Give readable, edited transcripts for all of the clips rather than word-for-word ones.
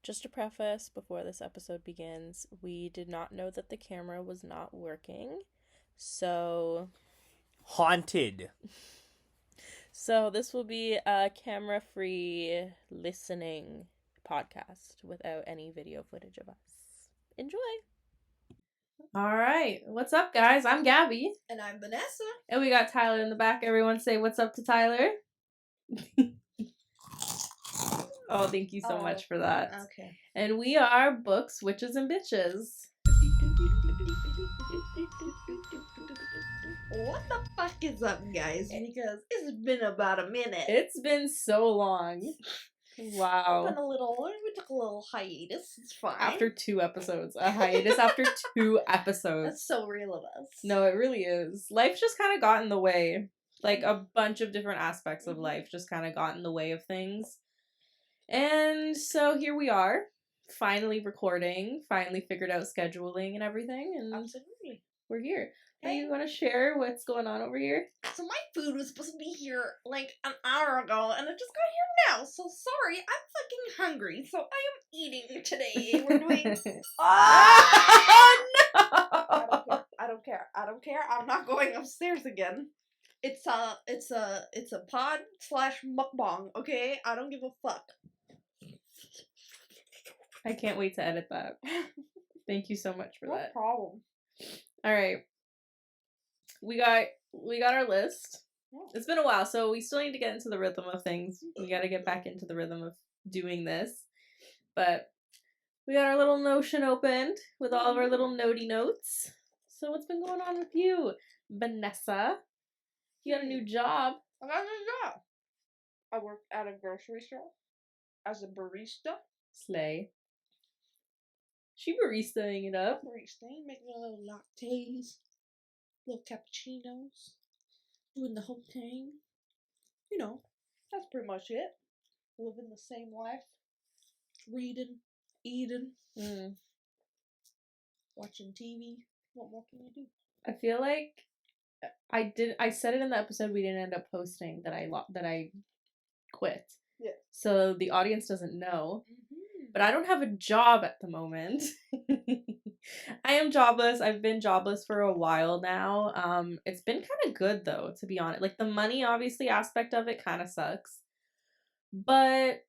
Just a preface before this episode begins, we did not know that the camera was not working. So Haunted. this will be a camera-free listening podcast without any video footage of us. Enjoy. All right. What's up, guys? I'm Gabby. And I'm Vanessa. And we got Tyler in the back. Everyone say what's up to Tyler. Oh, thank you so much for that. Okay. And we are Books, Witches, and Bitches. What the fuck is up, guys? Because it's been about a minute. It's been so long. Wow. We took a little hiatus. It's fine. After 2 episodes. A hiatus after 2 episodes. That's so real of us. No, it really is. Life just kind of got in the way. Like, a bunch of different aspects of life just kind of got in the way of things. And so here we are, finally recording, finally figured out scheduling and everything, and Absolutely. We're here. Hey. Are you want to share what's going on over here? So my food was supposed to be here like an hour ago, and it just got here now. So sorry, I'm fucking hungry. So I am eating today. We're doing. Oh no! I don't care. I'm not going upstairs again. It's a pod / mukbang. Okay, I don't give a fuck. I can't wait to edit that. Thank you so much for that. No problem. All right. We got our list. Yeah. It's been a while, so we still need to get into the rhythm of things. We got to get back into the rhythm of doing this. But we got our little Notion opened with all of our little notey notes. So what's been going on with you, Vanessa? You got a new job. I got a new job. I work at a grocery store as a barista. Slay. She baristaing it up. Baristaing, making a little lattes, little cappuccinos, doing the whole thing. You know, that's pretty much it. Living the same life. Reading, eating, watching TV. What more can you do? I feel like I said it in the episode we didn't end up posting that I quit. Yeah. So the audience doesn't know. Mm-hmm. But I don't have a job at the moment. I am jobless. I've been jobless for a while now. It's been kind of good though, to be honest. Like the money obviously aspect of it kind of sucks. But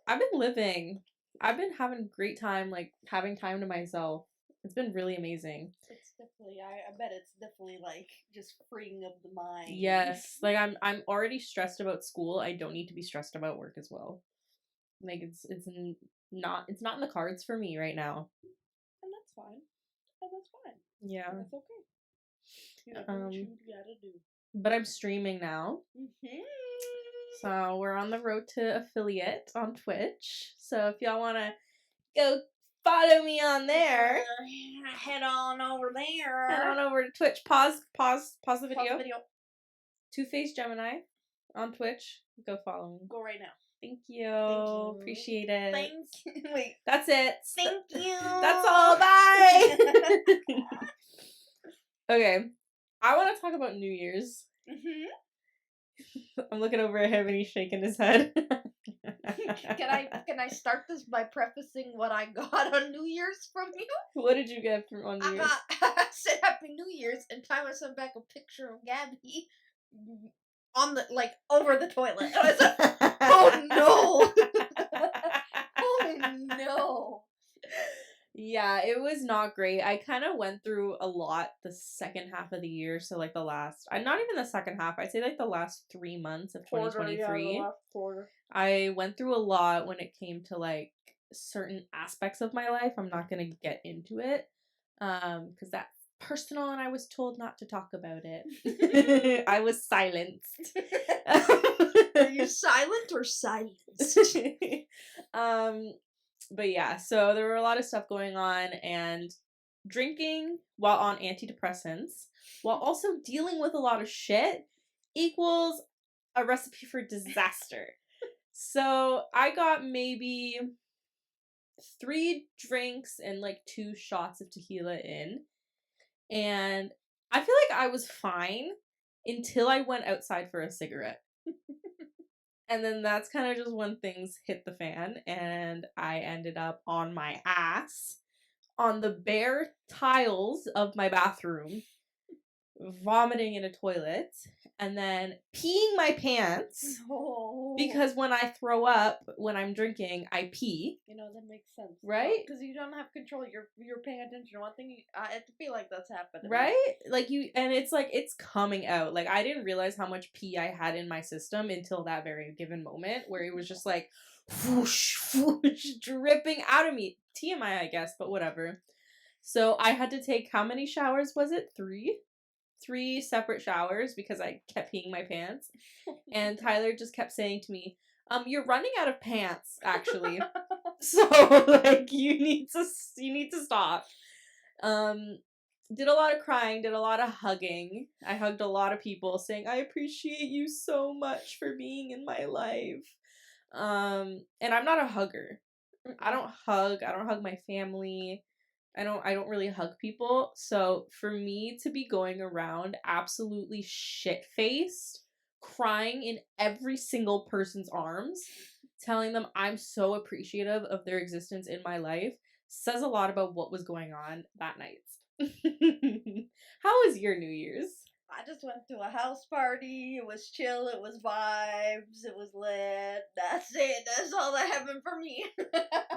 I've been living. I've been having a great time, like having time to myself. It's been really amazing. It's definitely, I bet it's definitely like just freeing up the mind. Yes, like I'm already stressed about school. I don't need to be stressed about work as well. Like it's not in the cards for me right now. And that's fine. And that's fine. Yeah. And that's okay. You know what you gotta do. But I'm streaming now. Mm-hmm. So we're on the road to affiliate on Twitch. So if y'all wanna go follow me on there, head on over there. head on over to Twitch. Pause the video. Pause the video. Two-Face Gemini on Twitch. Go follow me. Go right now. Thank you. Thank you. Appreciate it. Thanks. Wait. That's it. Thank you. That's all. Bye. Okay. I want to talk about New Year's. Mm-hmm. I'm looking over at him and he's shaking his head. Can I start this by prefacing what I got on New Year's from you? What did you get on New Year's? I said Happy New Year's, and Tyler sent back a picture of Gabby on the over the toilet. And I said, "Oh no! Oh no!" Yeah, it was not great. I kind of went through a lot the second half of the year. So like the last, not even the second half. I'd say like the last 3 months of 2023. Yeah, the last quarter. I went through a lot when it came to like certain aspects of my life. I'm not gonna get into it, because that's personal, and I was told not to talk about it. I was silenced. Are you silent or silenced? But yeah, so there were a lot of stuff going on, and drinking while on antidepressants, while also dealing with a lot of shit, equals a recipe for disaster. So I got maybe 3 drinks and like 2 shots of tequila in, and I feel like I was fine until I went outside for a cigarette. And then that's kind of just when things hit the fan, and I ended up on my ass on the bare tiles of my bathroom, vomiting in a toilet, and then peeing my pants. No. Because when I throw up, when I'm drinking, I pee. You know, that makes sense. Right? Because you don't have control. You're paying attention. One thing, I feel like that's happened. Right? Like and it's like, it's coming out. Like, I didn't realize how much pee I had in my system until that very given moment where it was just like, whoosh, whoosh, dripping out of me. TMI, I guess, but whatever. So I had to take, how many showers was it? 3? 3 separate showers because I kept peeing my pants. And Tyler just kept saying to me, you're running out of pants, actually. So, like, you need to stop. Did a lot of crying, did a lot of hugging. I hugged a lot of people saying, I appreciate you so much for being in my life. And I'm not a hugger. I don't hug my family. I don't really hug people. So for me to be going around absolutely shit-faced, crying in every single person's arms, telling them I'm so appreciative of their existence in my life, says a lot about what was going on that night. How was your New Year's? I just went to a house party. It was chill. It was vibes. It was lit. That's it. That's all that happened for me.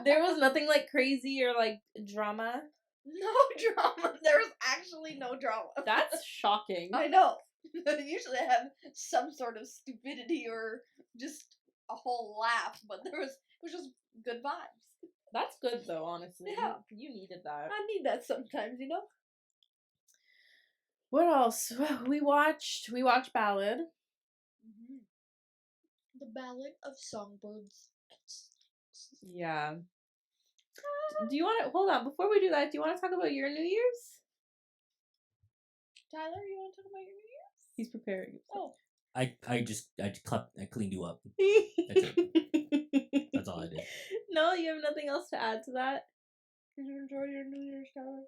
There was nothing like crazy or like drama. No drama. There was actually no drama. That's shocking. I know. Usually I have some sort of stupidity or just a whole laugh, but it was just good vibes. That's good though, honestly. Yeah. You needed that. I need that sometimes, you know? What else? We watched Ballad. Mm-hmm. The Ballad of Songbirds. Yeah. Do you want to hold on before we do that? Do you want to talk about your New Year's? Tyler, you want to talk about your New Year's? He's preparing. Oh. I cleaned you up. That's all I did. No, you have nothing else to add to that? Did you enjoy your New Year's, Tyler?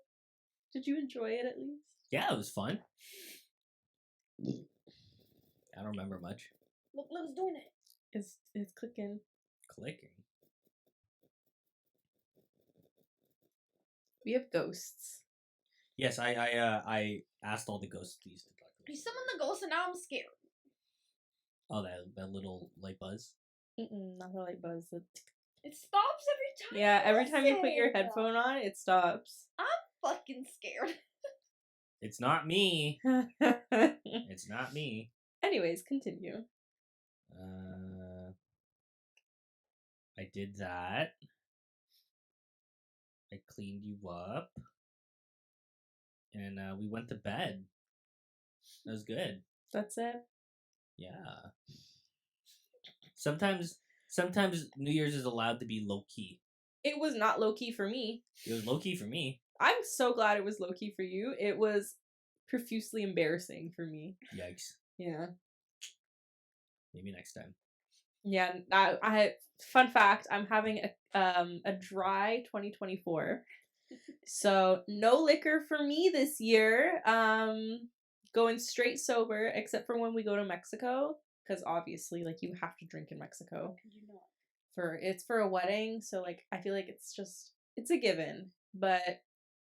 Did you enjoy it at least? Yeah, it was fun. I don't remember much. Look, it's doing it. It's clicking. Clicking. We have ghosts. Yes, I asked all the ghosts please to talk to You us. summoned the ghost and now I'm scared. Oh, that little light buzz. Not the light buzz. It stops every time. Yeah, every time you put your headphone on, it stops. I'm fucking scared. It's not me. It's not me. Anyways, continue. I did that. I cleaned you up. And we went to bed. That was good. That's it. Yeah. Sometimes New Year's is allowed to be low key. It was not low key for me. It was low key for me. I'm so glad it was low key for you. It was profusely embarrassing for me. Yikes. Yeah. Maybe next time. Yeah. I fun fact. I'm having a dry 2024. So no liquor for me this year. Going straight sober, except for when we go to Mexico, because obviously, like, you have to drink in Mexico. It's for a wedding, so like I feel like it's a given, but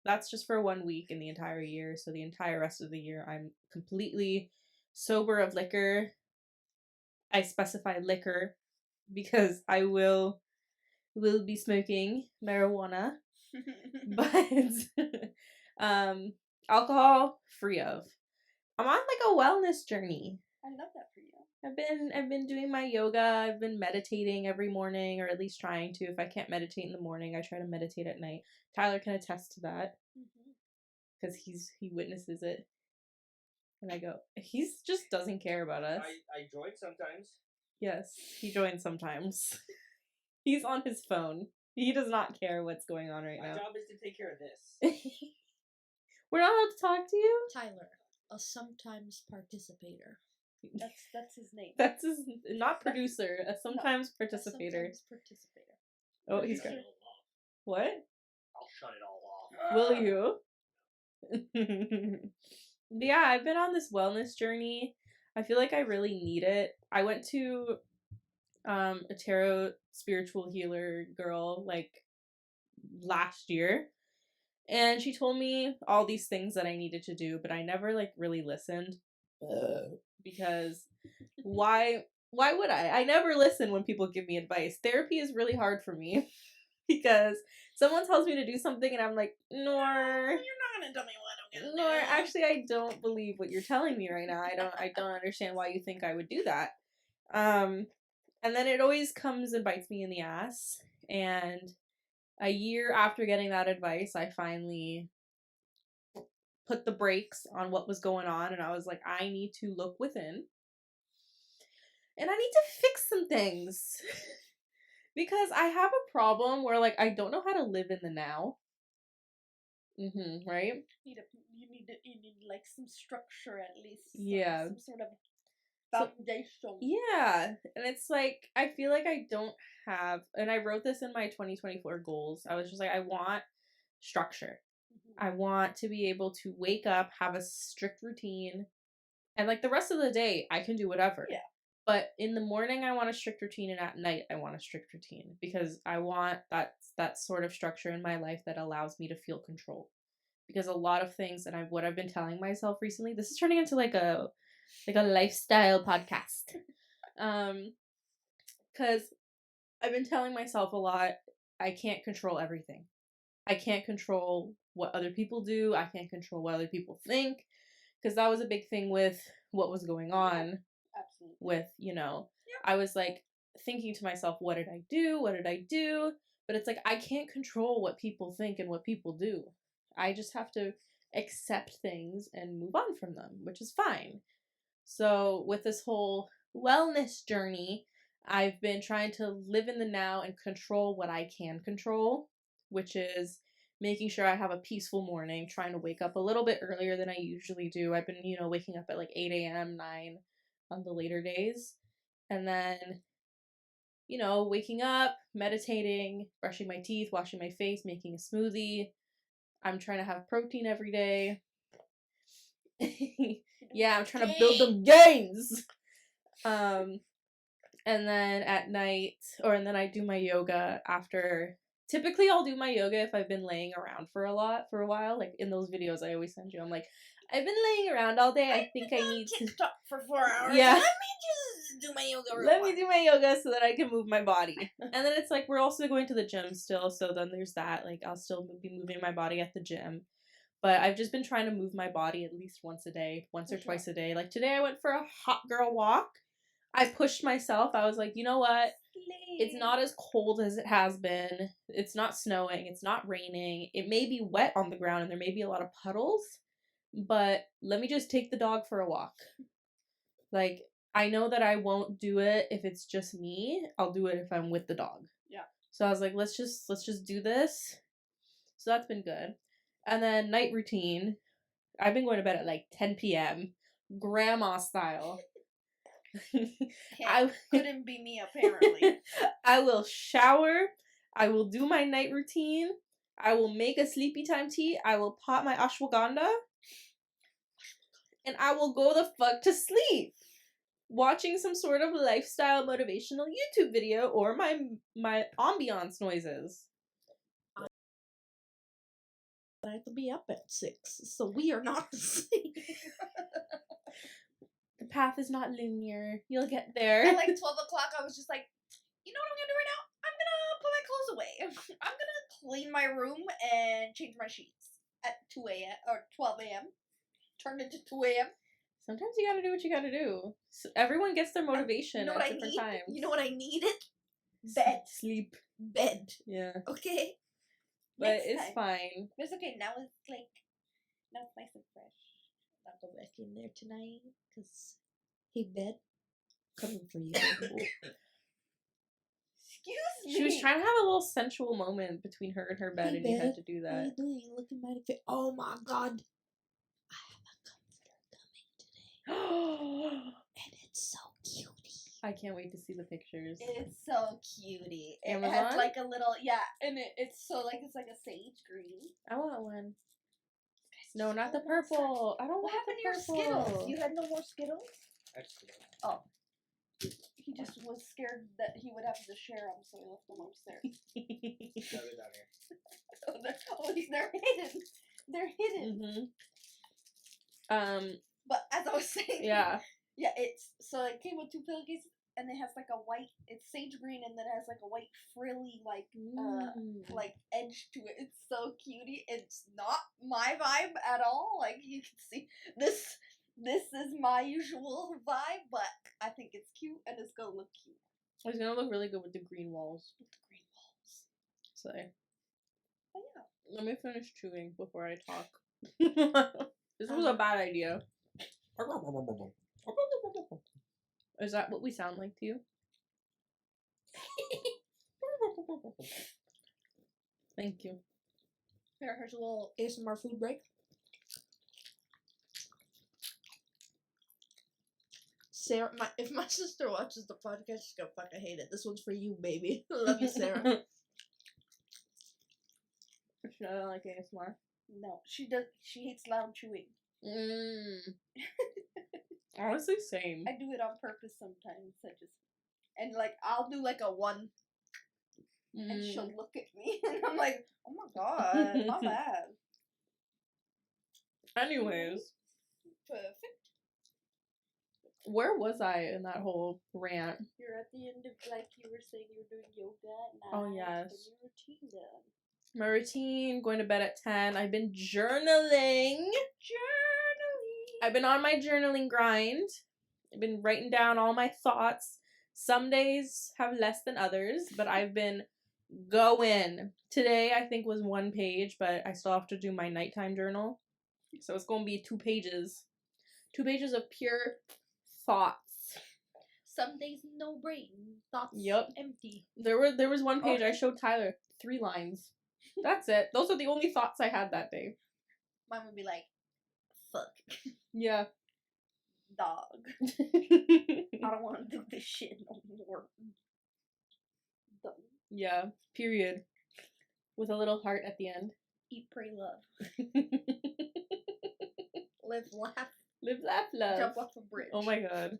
that's just for 1 week in the entire year. So the entire rest of the year, I'm completely sober of liquor. I specify liquor because I will be smoking marijuana. But alcohol free of. I'm on like a wellness journey. I love that for you. I've been doing my yoga. I've been meditating every morning, or at least trying to. If I can't meditate in the morning, I try to meditate at night. Tyler can attest to that because he witnesses it. And I go, he's just doesn't care about us. I join sometimes. Yes, he joins sometimes. He's on his phone. He does not care what's going on right now. My job is to take care of this. We're not allowed to talk to you? Tyler, a sometimes participator. That's his name. That's his, not producer, a sometimes participator. A sometimes participator. Oh, he's got what? I'll shut it all off. Will you? But yeah, I've been on this wellness journey. I feel like I really need it. I went to a tarot spiritual healer girl, like, last year. And she told me all these things that I needed to do, but I never, like, really listened. Because why would I? I never listen when people give me advice. Therapy is really hard for me because someone tells me to do something and I'm like, nor. You're not gonna tell me what I'm gonna Nor, do. actually, I don't believe what you're telling me right now. I don't understand why you think I would do that. And then it always comes and bites me in the ass. And a year after getting that advice, I finally put the brakes on what was going on, and I was like, I need to look within. And I need to fix some things. Because I have a problem where, like, I don't know how to live in the now. Right? You need like some structure at least. Yeah. Some sort of foundation. Yeah. And it's like, I feel like I don't have, and I wrote this in my 2024 goals. I was just like, I want structure. I want to be able to wake up, have a strict routine, and like the rest of the day, I can do whatever. Yeah. But in the morning, I want a strict routine, and at night, I want a strict routine because I want that sort of structure in my life that allows me to feel control. Because a lot of things, and what I've been telling myself recently, this is turning into like a lifestyle podcast. Because I've been telling myself a lot, I can't control everything. I can't control what other people do. I can't control what other people think. Because that was a big thing with what was going on. Absolutely. With, I was like thinking to myself, what did I do? What did I do? But it's like, I can't control what people think and what people do. I just have to accept things and move on from them, which is fine. So with this whole wellness journey, I've been trying to live in the now and control what I can control, which is making sure I have a peaceful morning, trying to wake up a little bit earlier than I usually do. I've been, waking up at like 8 a.m., 9 on the later days. And then, waking up, meditating, brushing my teeth, washing my face, making a smoothie. I'm trying to have protein every day. Yeah, I'm trying to build them gains. And then at night, and then I do my yoga after. Typically, I'll do my yoga if I've been laying around for a while. Like in those videos I always send you, I'm like, I've been laying around all day. I think I need to TikTok for 4 hours. Yeah. Let me just do my yoga. Let me do my yoga so that I can move my body. And then it's like we're also going to the gym still, so then there's that. Like I'll still be moving my body at the gym. But I've just been trying to move my body at least once or twice a day. Like today I went for a hot girl walk. I pushed myself. I was like, you know what? It's not as cold as it has been. It's not snowing. It's not raining. It may be wet on the ground and there may be a lot of puddles. But let me just take the dog for a walk. Like, I know that I won't do it if it's just me. I'll do it if I'm with the dog. Yeah. So I was like, let's just do this. So that's been good. And then night routine. I've been going to bed at like 10 p.m. grandma style. Couldn't be me, apparently. I will shower. I will do my night routine. I will make a sleepy time tea. I will pop my ashwagandha. And I will go the fuck to sleep. Watching some sort of lifestyle motivational YouTube video or my ambiance noises. I have to be up at 6, so we are not the same. The path is not linear. You'll get there. At like 12 o'clock, I was just like, you know what I'm gonna do right now? I'm gonna put my clothes away. I'm gonna clean my room and change my sheets at 2 a.m. or 12 a.m. Turned into 2 a.m. Sometimes you gotta do what you gotta do. So everyone gets their motivation at different times. You know what I needed? Bed. Sleep. Bed. Yeah. Okay? But Next it's time. fine. It's okay. Now it's nice and fresh. I'll go back in there tonight. Because, hey, bed. Coming for you. Excuse me. She was trying to have a little sensual moment between her and her bed, Hey, and you had bed. to do What are that. you doing? You looking mighty fit. Oh my god. I have a comforter coming today. And it's so cutie. I can't wait to see the pictures. It's so cutie. It Amazon? has like a little, and it's like a sage green. I want one. No, not the purple. I don't What want happened the to your purple. Skittles? You had no more Skittles? Actually, Oh. He just was scared that he would have to share them, so he left them upstairs. No, they're down here. They're hidden. They're hidden. But as I was saying, Yeah. Yeah, it came with 2 pillowcases, and it has like a white. It's sage green, and then it has like a white frilly like edge to it. It's so cutie. It's not my vibe at all. Like you can see this. This is my usual vibe, but I think it's cute and it's gonna look cute. It's gonna look really good with the green walls. So, But yeah. let me finish chewing before I talk. This was a bad idea. Is that what we sound like to you? Thank you. Here, here's a little ASMR food break. Sarah, if my sister watches the podcast, she's gonna fucking hate it. This one's for you, baby. Love you, Sarah. She doesn't like ASMR. No, she does. She hates loud chewing. Honestly, same. I do it on purpose sometimes. I'll do like a 1, and she'll look at me, and I'm like, oh my god, not bad. Anyways, Perfect. where was I in that whole rant? You're at the end of, like you were saying, you were doing yoga at night. Oh, yes. And your routine done. My routine, going to bed at 10. I've been journaling. I've been on my journaling grind. I've been writing down all my thoughts. Some days have less than others, but I've been going. Today, I think, was 1 page, but I still have to do my nighttime journal. So it's going to be 2 pages. 2 pages of pure thoughts. Some days, no brain. Thoughts Yep. empty. There was 1 page I showed Tyler. 3 lines. That's it. Those are the only thoughts I had that day. Mine would be like, fuck. Yeah. Dog. I don't want to do this shit no more. Done. Yeah. Period. With a little heart at the end. Eat, pray, love. Live, laugh. Live, laugh, love. Jump off a bridge. Oh my god.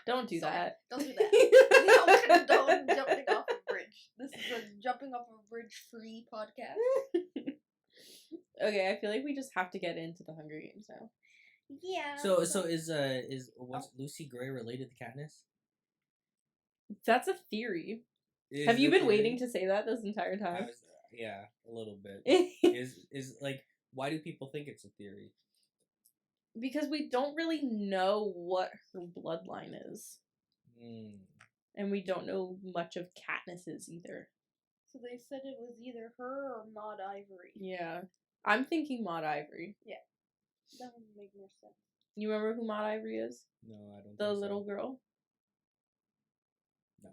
Don't do that. Don't do that. We don't condone jumping off a bridge. This is a jumping off a bridge free podcast. Okay, I feel like we just have to get into the Hunger Games now. Yeah. So is what's Lucy Gray related to Katniss? That's a theory. Is Have you it been theory? waiting to say that this entire I time? was, yeah, a little bit. Because is like, why do people think it's a theory? we don't really know what her bloodline is. And we don't know much of Katniss's either. So they said it was either her or Maud Ivory. Yeah. I'm thinking Maud Ivory. Yeah. That would make more sense. You remember who Maud Ivory is? No, I don't. The think little so. girl? No.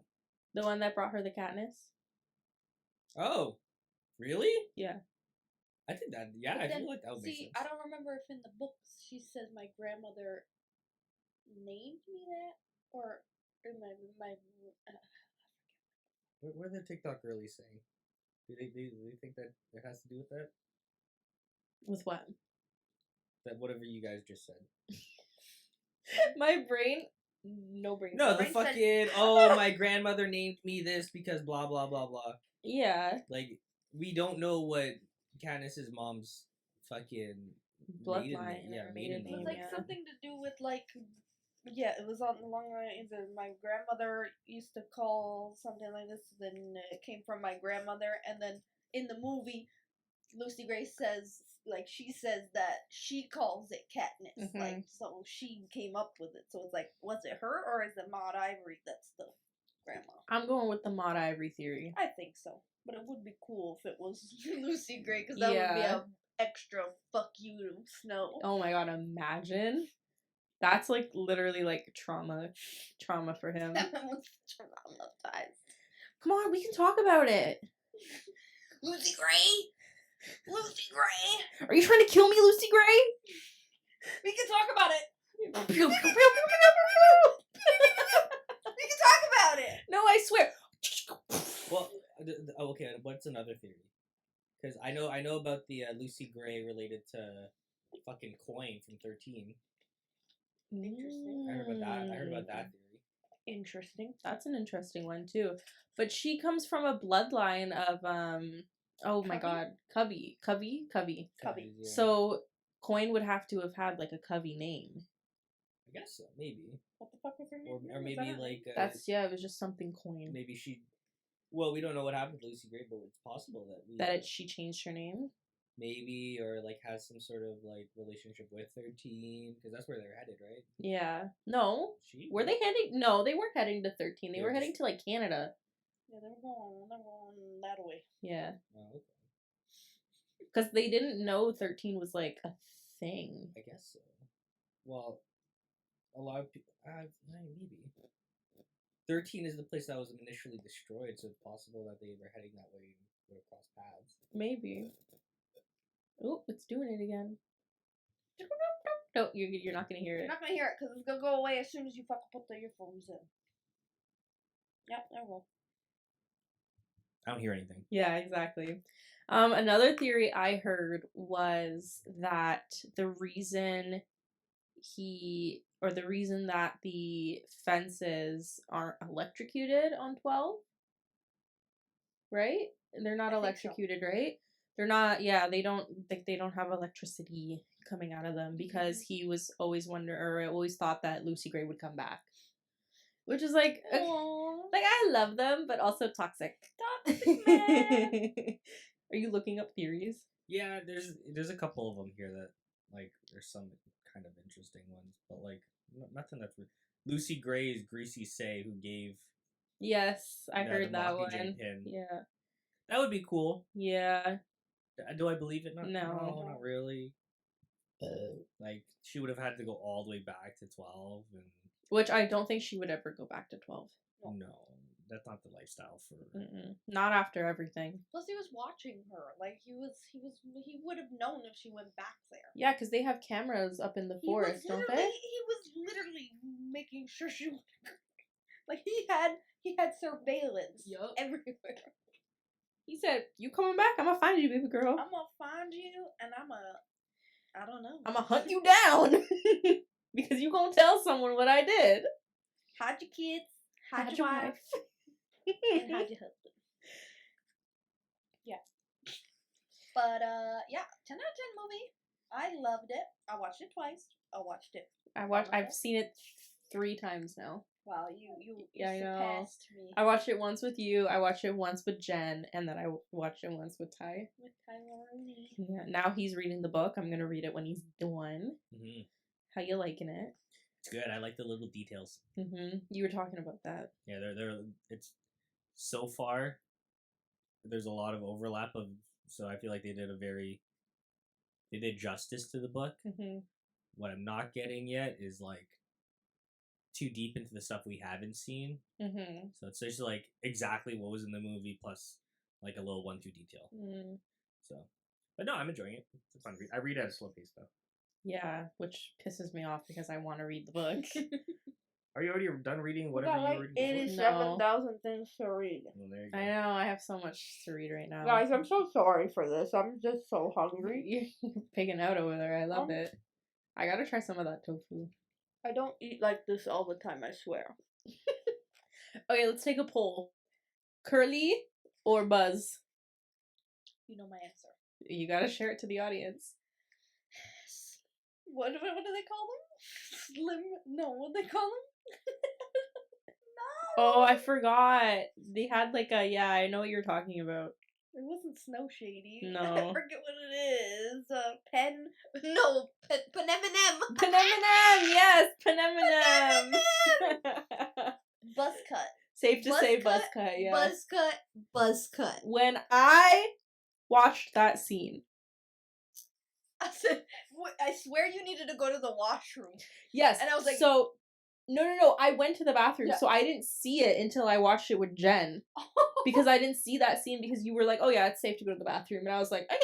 The one that brought her the Katniss? Oh, really? Yeah. I think that. Yeah, But I then, feel like that would make see, sense. I don't remember if in the books she says my grandmother named me that, or in my What are the TikTok girlies saying? Do they think that it has to do with that? With what? That whatever you guys just said. My brain? No brain. No, the Brain said- fucking oh, my grandmother named me this because blah blah blah blah. Yeah. Like we don't know what Katniss's mom's fucking Bloodline or maiden it was name, like yeah. something to do with like, yeah, it was on the long lines. My grandmother used to call something like this. Then it came from my grandmother, and then in the movie, Lucy Gray says she says that she calls it Katniss. Mhm. Like so, she came up with it. So it's like, was it her or is it Maud Ivory that's the grandma? I'm going with the Maud Ivory theory. I think so, but it would be cool if it was Lucy Gray because that would be Yeah. a extra fuck you to Snow. Oh my god, imagine. That's like literally like trauma for him. That was traumatized. Come on, we can talk about it. Lucy Gray? Lucy Gray? Are you trying to kill me, Lucy Gray? We can talk about it. No, We can talk about it. I swear. Well, okay. What's another theory? Because I know about the Lucy Gray related to fucking Coin from 13. Interesting. I heard about that. I heard about that theory. Interesting. That's an interesting one too. But she comes from a bloodline of oh my Covey? god, Covey. Cubby. Yeah. So Coin would have to have had like a Covey name. I guess so, maybe. What the fuck was her name? Or Was that maybe her name? like That's it was just something Coin. maybe she. Well, we don't know what happened to Lucy Gray, but it's possible that She changed her name. maybe or like has some sort of like relationship with 13 because that's where they're headed, right? Yeah. No. She Were they heading? No, they weren't heading to 13. They Yeah, were heading just- to like Canada. Yeah, they're going that way. Yeah. Oh, okay. Because they didn't know 13 was like a thing. I guess so. Well, a lot of people. Maybe 13 is the place that was initially destroyed, so it's possible that they were heading that way and would have crossed paths. Maybe. Oh, it's doing it again. No, you're not gonna hear You're it. not gonna hear it because it's gonna go away as soon as you fucking put the earphones in. Yep, there we go. I don't hear anything. Yeah, exactly. Another theory I heard was that the reason that the fences aren't electrocuted on 12, right? They're not I think so. electrocuted, right? They're not. Yeah, they don't have electricity coming out of them because he was always always thought that Lucy Gray would come back, which is like. Aww. Like, I love them, but also toxic. Toxic man. Are you looking up theories? Yeah, there's a couple of them here that like there's some kind of interesting ones, but like nothing that's Lucy Gray's Greasy Say who gave. Yes, I heard the that Mockingjay one. pin. Yeah. That would be cool. Yeah. Do I believe it? No. Not really. Like she would have had to go all the way back to 12 and. Which I don't think she would ever go back to 12. No, that's not the lifestyle for. Not after everything. Plus, he was watching her. Like he would have known if she went back there. Yeah, because they have cameras up in the forest, don't they? He was literally making sure she. Like he had surveillance. Yup. Everywhere. He said, "You coming back? I'm gonna find you, baby girl. I'm gonna find you, and I don't know. I'm gonna hunt you down because you gonna tell someone what I did. Hide your kids. Hide your wife. And hide your husband. Yeah. But yeah, 10 out of 10 movie. I loved it. I watched it twice. I've seen it 3 times now. Wow, you Yeah, I know. surpassed me. I watched it once with you. I watched it once with Jen, and then I watched it once with Ty. With Tyler Rooney. Yeah. Now he's reading the book. I'm gonna read it when he's done. Mm-hmm. How you liking it? It's good. I like the little details. You were talking about that. Yeah, it's so far. There's a lot of overlap of, so I feel like they did justice to the book. What I'm not getting yet is like too deep into the stuff we haven't seen. So it's just like exactly what was in the movie plus like a little 1-2 detail. So, but no, I'm enjoying it. It's a fun read. I read at a slow pace though. Yeah, which pisses me off because I want to read the book. Are you already done reading whatever you were reading before? 87,000 things to read. Well, there you go. I know, I have so much to read right now. Guys, I'm so sorry for this. I'm just so hungry. You're pigging out over there. I love it. I gotta try some of that tofu. I don't eat like this all the time, I swear. Okay, let's take a poll. Curly or Buzz? You know my answer. You gotta share it to the audience. What do they call them? Slim? No, what do they call them? No. Oh, I forgot. They had like I know what you're talking about. It wasn't Snow Shady. No. I forget what it is. Panem. Panem, yes, Panem. Buzzcut. Safe to say buzzcut, yeah. Buzzcut. When I watched that scene. I said, I swear you needed to go to the washroom. Yes. And I was like, so, no, I went to the bathroom, Yeah. so I didn't see it until I watched it with Jen. Because I didn't see that scene because you were like, oh yeah, it's safe to go to the bathroom. And I was like, okay.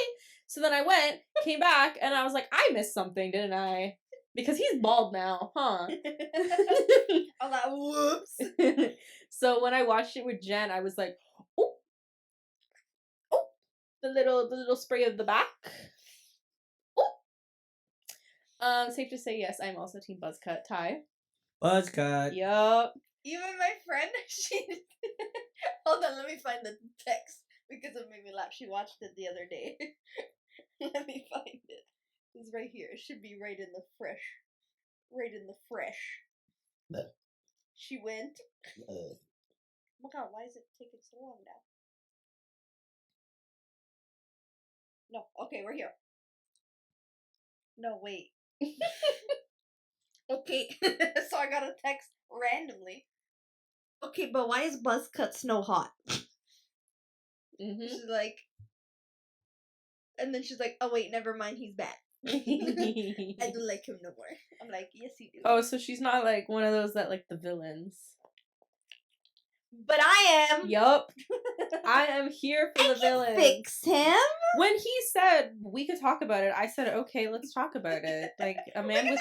So then I went, came back, and I was like, I missed something, didn't I? Because he's bald now, huh? I'm like, whoops. So when I watched it with Jen, I was like, oh, the little spray of the back. Safe to say, yes, I'm also team buzzcut. Ty. Buzzcut. Yup. Even my friend, she... Hold on, let me find the text. Because it made me laugh. She watched it the other day. Let me find it. It's right here. It should be right in the fresh. Right in the fresh. No. She went. Oh my god, why is it taking so long now? No, okay, we're here. No, wait. Okay, so I got a text randomly. Okay, but why is buzzcut snow hot? She's like, and then she's like, oh wait, never mind, he's bad. I don't like him no more. I'm like, yes you do. Oh, so she's not like one of those that like the villains. But I am. Yup. I am here for the villains. Fix him. When he said we could talk about it, I said, okay, let's talk about it. Like a man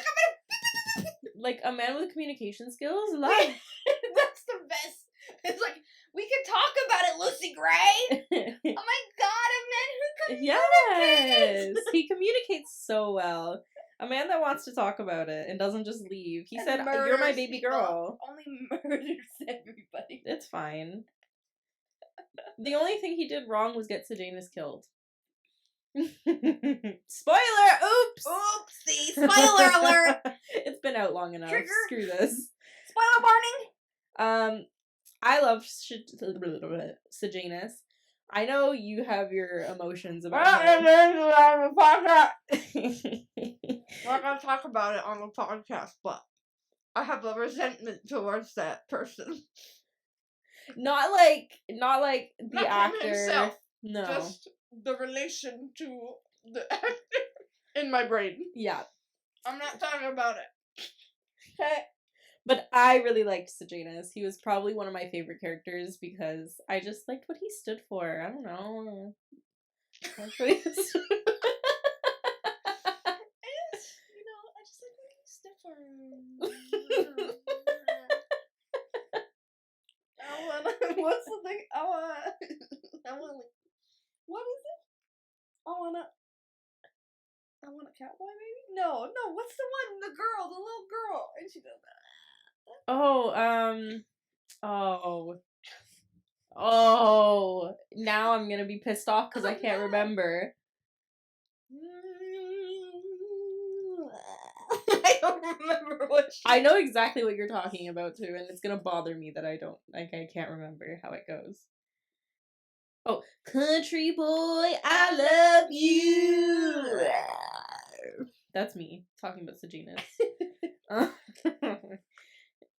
with communication skills. Love. That's the best. It's like, we could talk about it, Lucy Gray. Oh my god, a man who communicates. Yes, he communicates so well. A man that wants to talk about it and doesn't just leave. He said, "You're my baby girl." Only murders everybody. It's fine. The only thing he did wrong was get Sejanus killed. Spoiler! Oops! Oopsie! Spoiler alert! It's been out long enough. Trigger. Screw this. Spoiler warning! I love Sejanus. I know you have your emotions about him. We're not gonna talk about it on the podcast, but I have a resentment towards that person. Not like the Not him actor. himself. No. Just the relation to the actor in my brain. Yeah. I'm not talking about it. But I really liked Sejanus. He was probably one of my favorite characters because I just liked what he stood for. I don't know. That's what he stood for. I just like what he stood for. What's the thing? I want what is it? I want a cowboy, maybe? No, what's the one? The little girl, and she does that. Oh, now I'm gonna be pissed off because I can't remember. I don't remember what I know exactly what you're talking about too, and it's gonna bother me that I can't remember how it goes. Oh, country boy, I love you. That's me talking about Sejanus.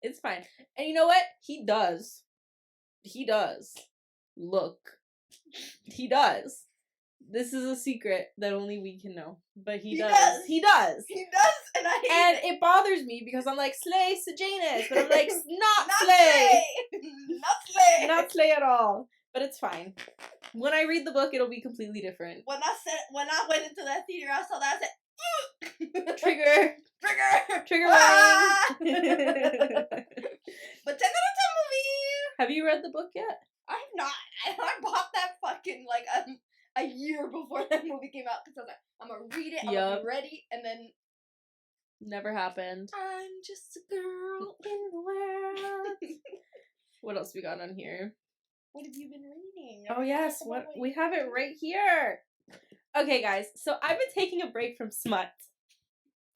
It's fine. And you know what? He does. Look. He does. This is a secret that only we can know. But he does. He does. And I hate it. It bothers me because I'm like, slay Sejanus. But I'm like, not slay. Not slay at all. But it's fine. When I read the book, it'll be completely different. When I went into that theater, I saw that, I said, Trigger warning. But 10 out of 10 movie. Have you read the book yet? I have not. I bought that fucking like a year before that movie came out because I was like, I'm gonna read it, I'm gonna be ready, and then never happened. I'm just a girl in the world. What else we got on here? What have you been reading? Oh yes, what we have it right here. Okay, guys. So I've been taking a break from smut.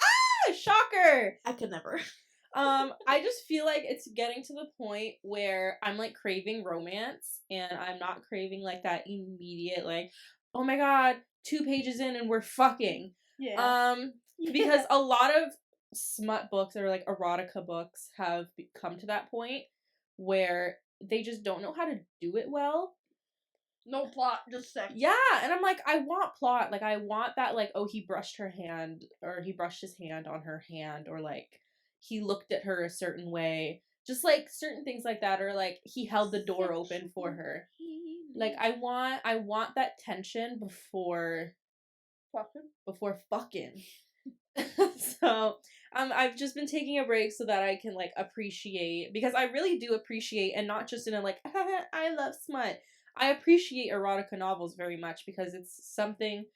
Ah, shocker! I could never. I just feel like it's getting to the point where I'm like craving romance, and I'm not craving like that immediate like, oh my god, 2 pages in and we're fucking. Yeah. Because a lot of smut books or like erotica books have come to that point where they just don't know how to do it well. No plot, just sex. Yeah, and I'm like, I want plot. Like, I want that, like, oh, he brushed her hand, or he brushed his hand on her hand, or, like, he looked at her a certain way. Just, like, certain things like that, or, like, he held the door open for her. Like, I want that tension before fucking. So, I've just been taking a break so that I can, like, appreciate, because I really do appreciate, and not just in a, like, I love smut. I appreciate erotica novels very much because it's something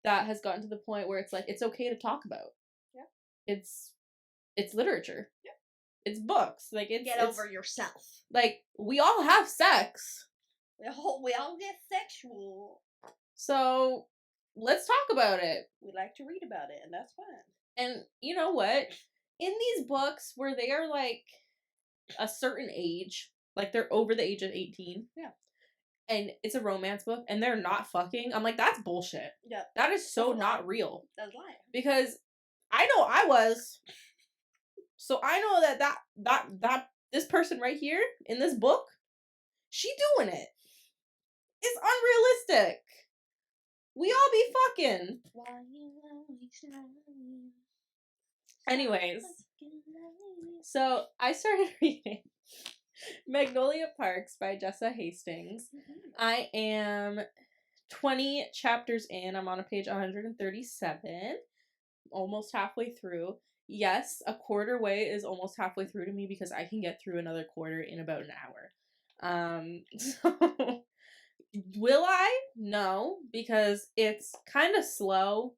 that has gotten to the point where it's like, it's okay to talk about. Yeah. It's literature. Yeah. It's books. Like, it's Get over yourself. Like, we all have sex. We all get sexual. So let's talk about it. We like to read about it, and that's fine. And you know what? In these books where they are like a certain age, like they're over the age of 18. Yeah. And it's a romance book and they're not fucking. I'm like, that's bullshit. Yeah. That is so not real. That's lying. Because I know I was. So I know that this person right here in this book, she doing it. It's unrealistic. We all be fucking. Anyways, so I started reading Magnolia Parks by Jessa Hastings. I am 20 chapters in. I'm on page 137. Almost halfway through. Yes, a quarter way is almost halfway through to me because I can get through another quarter in about an hour. So will I? No, because it's kind of slow.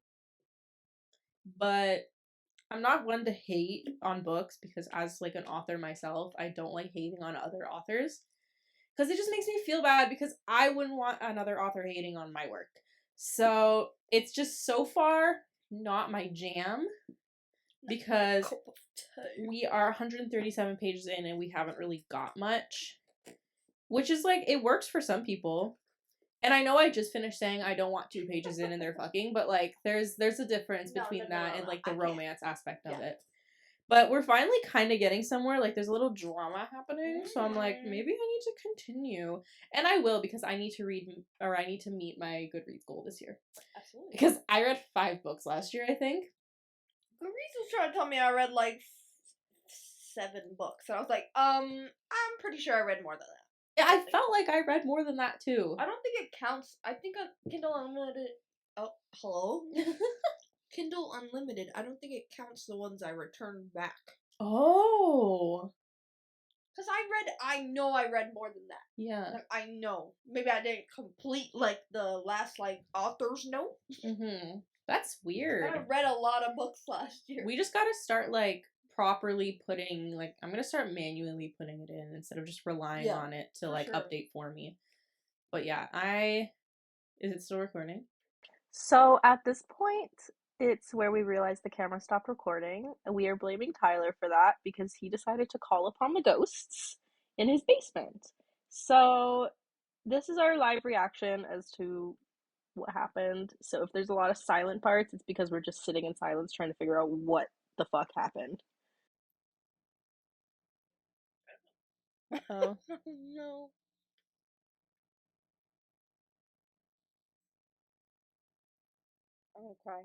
But I'm not one to hate on books because as like an author myself, I don't like hating on other authors. Because it just makes me feel bad because I wouldn't want another author hating on my work. So it's just so far not my jam because we are 137 pages in and we haven't really got much. Which is like, it works for some people. And I know I just finished saying I don't want 2 pages in and they're fucking, but like there's a difference between that and like the romance aspect of it. But we're finally kind of getting somewhere. Like there's a little drama happening, so I'm like maybe I need to continue, and I will because I need to meet my Goodreads goal this year. Absolutely. Because I read 5 books last year, I think. Goodreads was trying to tell me I read like 7 books, and I was like, I'm pretty sure I read more than that. Yeah, I felt like I read more than that too. I don't think it counts. I think on Kindle Unlimited. Oh, hello. Kindle Unlimited. I don't think it counts the ones I returned back. Oh. Because I know I read more than that. Yeah. Like, I know. Maybe I didn't complete like the last like author's note. That's weird. I read a lot of books last year. We just gotta start like properly putting, like, I'm gonna start manually putting it in instead of just relying on it to like update for me. But yeah, is it still recording? So at this point, it's where we realized the camera stopped recording. We are blaming Tyler for that because he decided to call upon the ghosts in his basement. So this is our live reaction as to what happened. So if there's a lot of silent parts, it's because we're just sitting in silence trying to figure out what the fuck happened. Oh. No. I'm gonna cry.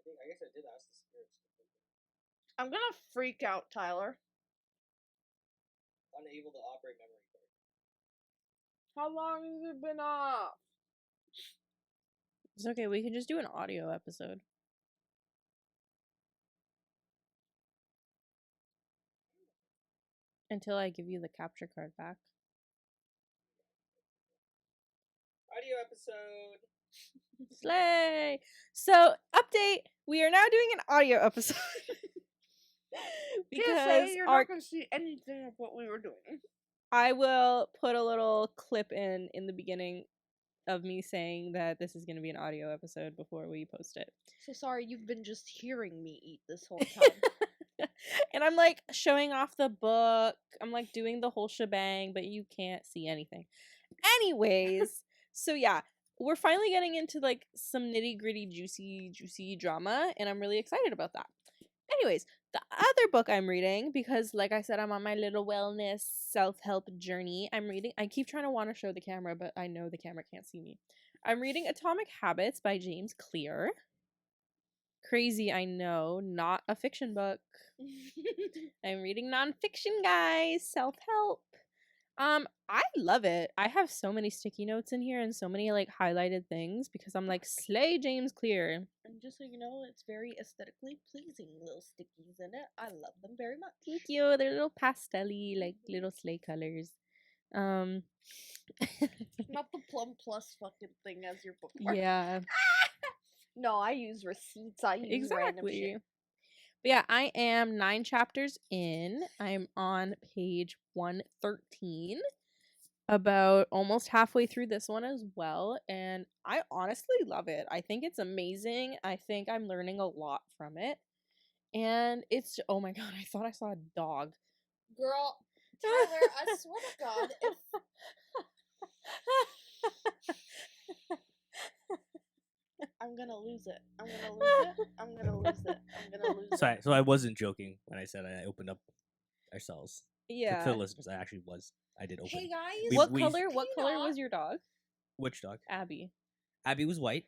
I guess I did ask the spirits. I'm gonna freak out, Tyler. Unable to operate memory card. How long has it been off? It's okay, we can just do an audio episode. Until I give you the capture card back. Audio episode. Slay! So, update! We are now doing an audio episode. Because you're not gonna see anything of what we were doing. I will put a little clip in the beginning of me saying that this is going to be an audio episode before we post it. So sorry, you've been just hearing me eat this whole time. And I'm like showing off the book. I'm like doing the whole shebang, but you can't see anything. Anyways, so yeah, we're finally getting into like some nitty gritty, juicy drama, and I'm really excited about that. Anyways, the other book I'm reading, because like I said, I'm on my little wellness self-help journey. I keep trying to want to show the camera, but I know the camera can't see me. I'm reading Atomic Habits by James Clear. Crazy, I know, not a fiction book. I'm reading nonfiction, guys. Self-help. I love it. I have so many sticky notes in here and so many like highlighted things because I'm like, slay James Clear. And just so you know, it's very aesthetically pleasing little stickies in it. I love them very much. Thank you. They're little pastel-y, like little slay colors. Not the Plum Plus fucking thing as your bookmark. Yeah, No, I use receipts. I use random exactly. shit. But yeah, I am 9 chapters in. I'm on page 113. About almost halfway through this one as well, and I honestly love it. I think it's amazing. I think I'm learning a lot from it. And it's oh my god, I thought I saw a dog. Girl, Tyler, I swear to God, if I'm gonna lose it. I'm gonna lose it. I'm gonna lose it. I'm gonna lose it. So I wasn't joking when I said I opened up ourselves. Yeah. For the listeners, I actually was. I did open. Hey guys, What we- color? can What you color not- was your dog? Which dog? Abby. Abby was white.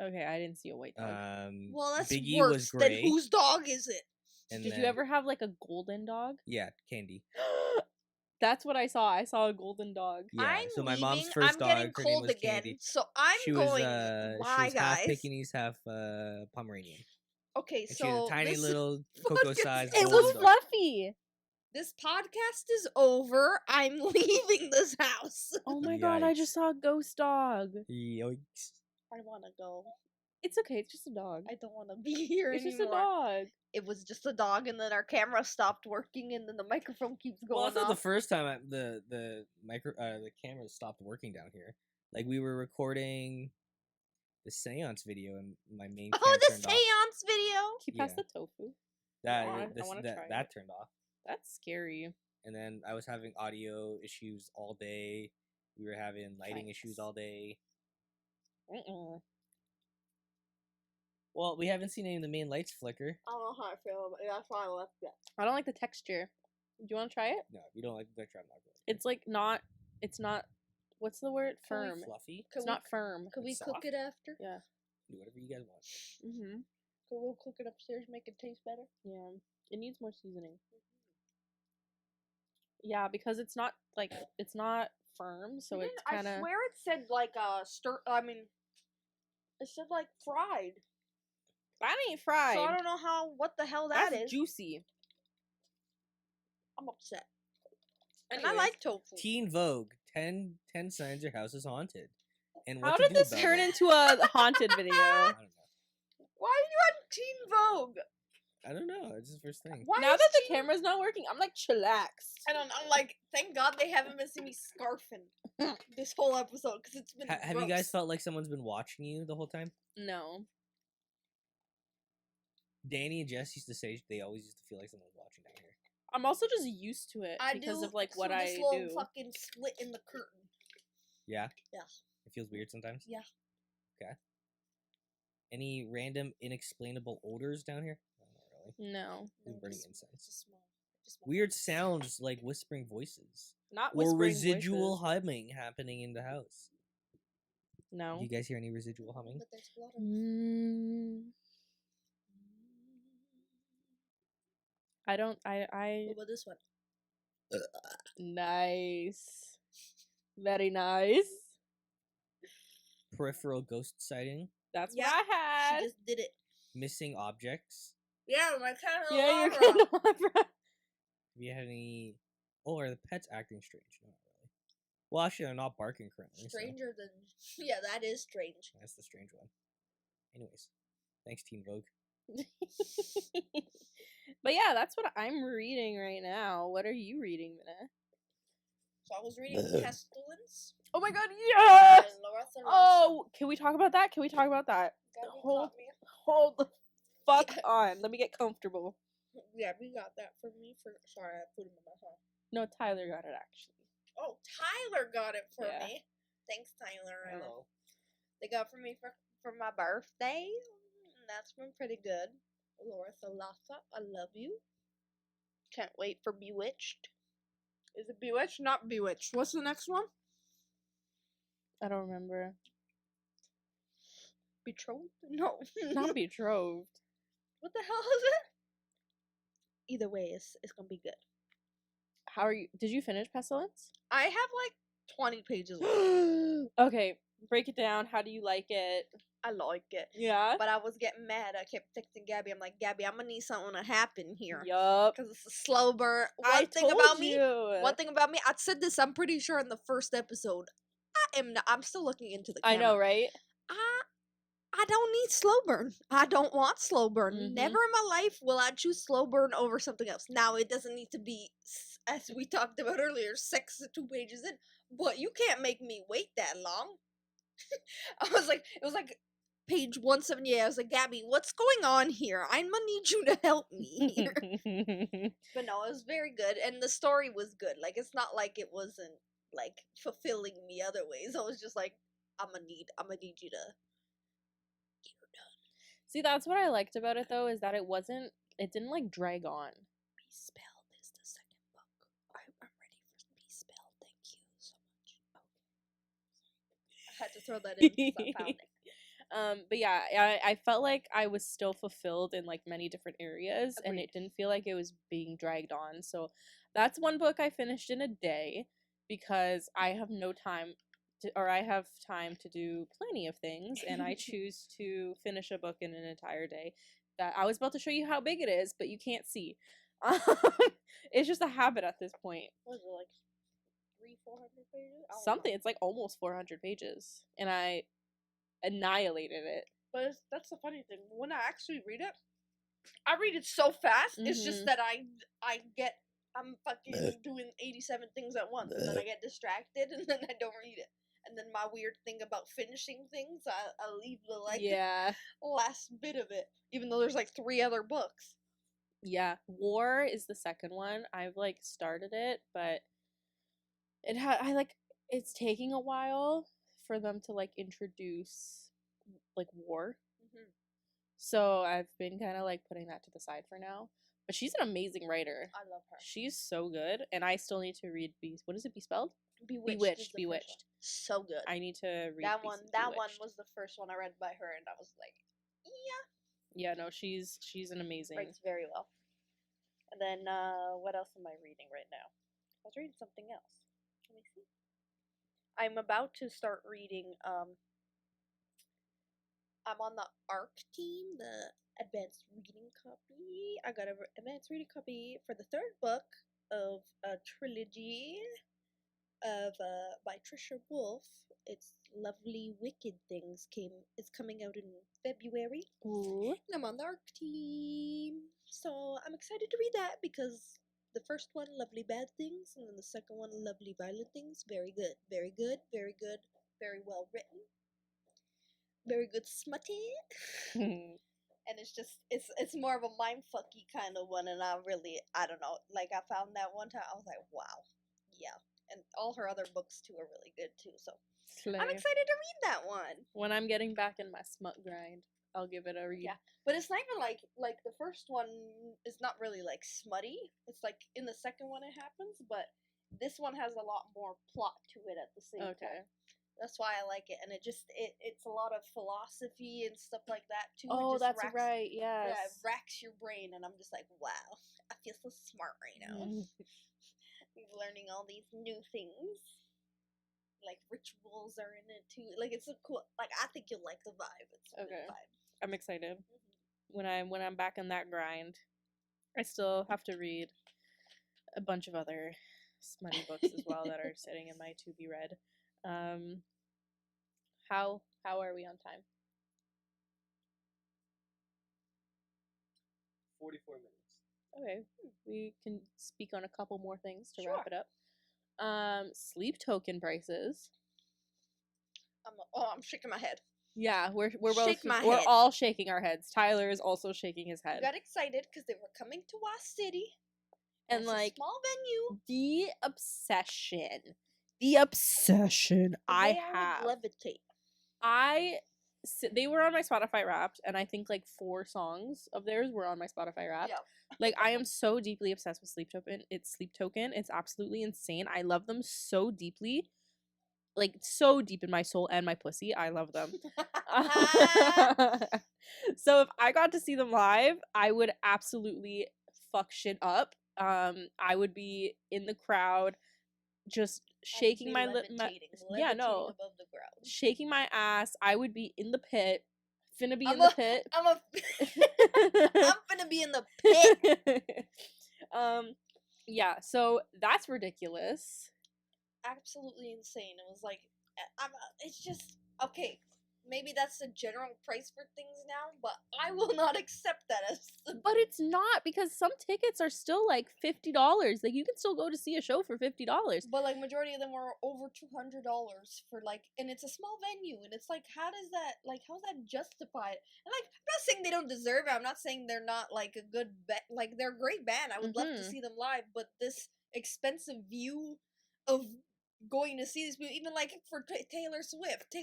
Okay, I didn't see a white dog. Well, that's Biggie worse. was gray. Then whose dog is it? And Did then, you ever have like a golden dog? Yeah, Candy. That's what I saw. I saw a golden dog. Yeah. I'm so my leaving. mom's first I'm dog. getting Her name cold was again, Candy. so I'm She going. was Bye, half guys. Pekingese, half Pomeranian. Okay, And she had so a tiny this, little cocoa-sized It golden was dog. fluffy. this podcast is over. I'm leaving this house. Oh my god, I Yikes. just saw a ghost dog. Yikes. I want to go. It's okay, it's just a dog. I don't want to be here It's anymore. just a dog. It was just a dog, and then our camera stopped working, and then the microphone keeps going Well, that's not the off. first time the camera stopped working down here. Like we were recording the seance video, and my main Oh, cam the turned off. seance video. Can you pass Yeah. the tofu? That I this, wanna that try that it. turned off, That's scary. and then I was having audio issues all day. We were having lighting issues Yikes. all day. Mm-mm. Well, we haven't seen any of the main lights flicker. I don't know how I feel, but that's why I left it. I don't like the texture. Do you want to try it? No, if you don't like the picture, I'm not going. It's like not. It's not. What's the word? Really Firm. fluffy. It's not firm. Could we It's cook soft. it after? Yeah. Do whatever you guys want. Mm-hmm. Could we cook it upstairs, make it taste better? Yeah. It needs more seasoning. Yeah, because it's not like it's not firm, so it's kind I of. swear it said like it said like fried. That ain't fried. So I don't know what the hell that That's is. juicy. I'm upset. And I Anyways. like tofu. Teen Vogue. 10 signs your house is haunted. And what How to did do this about turn it. into a haunted video? I don't know. Why are you on Teen Vogue? I don't know. It's the first thing. Why Now is that the Teen- camera's not working, I'm like chillaxed. I don't know. I'm like, thank God they haven't been seeing me scarfing this whole episode because it's been. Have you guys gross. felt like someone's been watching you the whole time? No. Danny and Jess used to say they always used to feel like someone was watching down here. I'm also just used to it I because do of like what through I this little do. fucking slit in the curtain. Yeah? Yeah. It feels weird sometimes? Yeah. Okay. Any random, inexplainable odors down here? No, not really. No. Been burning Just incense. smell. Just smell. Weird sounds like whispering voices. Not Or whispering residual voices. humming happening in the house. No. Do you guys hear any residual humming? But there's a lot of. Mm, I don't. I. What about this one? Nice. Very nice. Peripheral ghost sighting. That's Yeah, what I had. She just did it. Missing objects. Yeah, my candelabra. Yeah, you're candelabra. Have you had any... Oh, are the pets acting strange? No, not really. Well, actually, they're not barking currently. so Stranger than. Yeah, that is strange. that's the strange one. Anyways. Thanks, Teen Vogue. But yeah, that's what I'm reading right now. What are you reading, Minna? So I was reading Pestilence. Oh my god, yes! by Laura Therese. Oh, can we talk about that? Can we talk about that? Gabby hold- got me. Hold the fuck on. Let me get comfortable. Yeah, we got that for me. Sorry, I put him in my phone. No, Tyler got it actually. Oh, Tyler got it for Yeah. me. Thanks, Tyler. They got it for me for my birthday. And that's been pretty good. Laura Thalassa, I love you. Can't wait for Bewitched. Is it Bewitched? Not Bewitched. What's the next one? I don't remember. Betrothed? No. Not betrothed. What the hell is it? Either way, it's gonna be good. How are you? Did you finish Pestilence? I have like 20 pages left. Okay, break it down. How do you like it? I like it. Yeah. But I was getting mad. I kept texting Gabby. I'm like, Gabby, I'm gonna need something to happen here. Yup. Because it's a slow burn. I One thing told about you. me, I said this, I'm pretty sure in the first episode. I'm still looking into the camera. I know, right? I don't need slow burn. I don't want slow burn. Mhm. Never in my life will I choose slow burn over something else. Now, it doesn't need to be, as we talked about earlier, 2 pages in. But you can't make me wait that long. It was like page 178. I was like, Gabby, what's going on here? I'm gonna need you to help me here. But no, it was very good, and the story was good. Like, it's not like it wasn't like fulfilling me other ways. I was just like, I'm gonna need you to get her done. See, that's what I liked about it though, is that it didn't like drag on. Be Spelled is the second book. I'm ready for Be Spelled. Thank you so much. Okay. I had to throw that in because I found it. But yeah, I felt like I was still fulfilled in like many different areas, and Agreed. it didn't feel like it was being dragged on. So that's one book I finished in a day because I have no time I have time to do plenty of things, and I choose to finish a book in an entire day. That I was about to show you how big it is, but you can't see. It's just a habit at this point. What is it, like 300-400 pages? I don't Something. know. It's like almost 400 pages, and I annihilated it. But that's the funny thing. When I actually read it, I read it so fast. It's just that I'm fucking doing 87 things at once, and then I get distracted, and then I don't read it. And then my weird thing about finishing things, I leave the last bit of it, even though there's like 3 other books. Yeah, War is the second one. I've like started it, but it's taking a while for them to like introduce like War. Mm-hmm. So I've been kind of like putting that to the side for now. But she's an amazing writer. I love her. She's so good, and I still need to read what is it? Be Spelled? Bewitched. So good. I need to read that one. That one Bewitched. was the first one I read by her, and I was like, yeah. Yeah, no, she's an amazing. Writes very well. And then what else am I reading right now? I was reading something else. Let me see. I'm about to start reading. I'm on the ARC team, the advanced reading copy. I got an advanced reading copy for the 3rd book of a trilogy of by Trisha Wolfe. It's Lovely Wicked Things. It's coming out in February. Ooh. And I'm on the ARC team. So I'm excited to read that because the first one, Lovely Bad Things, and then the second one, Lovely Violent Things. Very good. Very good. Very good. Very well written. Very good smutty. And it's just it's more of a mindfucky kind of one, and I don't know, like I found that one time I was like, wow, yeah. And all her other books too are really good too, so Slay. I'm excited to read that one. When I'm getting back in my smut grind, I'll give it a read. Yeah, but it's not even like the first one is not really like smutty. It's like in the second one it happens, but this one has a lot more plot to it at the same time. That's why I like it, and it's a lot of philosophy and stuff like that too. Oh, that's right. Yes. Yeah, it racks your brain, and I'm just like, wow, I feel so smart right now. Learning all these new things, like rituals are in it too. Like it's so cool. Like I think you'll like the vibe. It's a good vibe. I'm excited. When I'm back in that grind, I still have to read a bunch of other smutty books as well that are sitting in my to be read. How are we on time? 44 minutes. Okay, we can speak on a couple more things to wrap it up. Sleep token prices. I'm shaking my head. Yeah, we're head. all shaking our heads. Tyler is also shaking his head. I got excited because they were coming to our city, and it's like a small venue. The obsession I have. Levitate. They were on my Spotify Wrapped, and I think like 4 songs of theirs were on my Spotify Wrapped. Yep. Like I am so deeply obsessed with Sleep Token. It's absolutely insane. I love them so deeply. Like so deep in my soul and my pussy. I love them. So if I got to see them live, I would absolutely fuck shit up. I would be in the crowd just shaking my above the ground. shaking my ass. I would be in the pit finna be in the pit. I'm finna be in the pit. Yeah, so that's ridiculous. Absolutely insane. It was like, it's just, okay, maybe that's the general price for things now, but I will not accept that as But it's not, because some tickets are still like $50. Like, you can still go to see a show for $50. But like majority of them were over $200 for like, and it's a small venue, and it's like, how's that justified? And like, I'm not saying they don't deserve it. I'm not saying they're not like a good like they're a great band. I would love to see them live, but this expensive view of going to see these people, even like for Taylor Swift,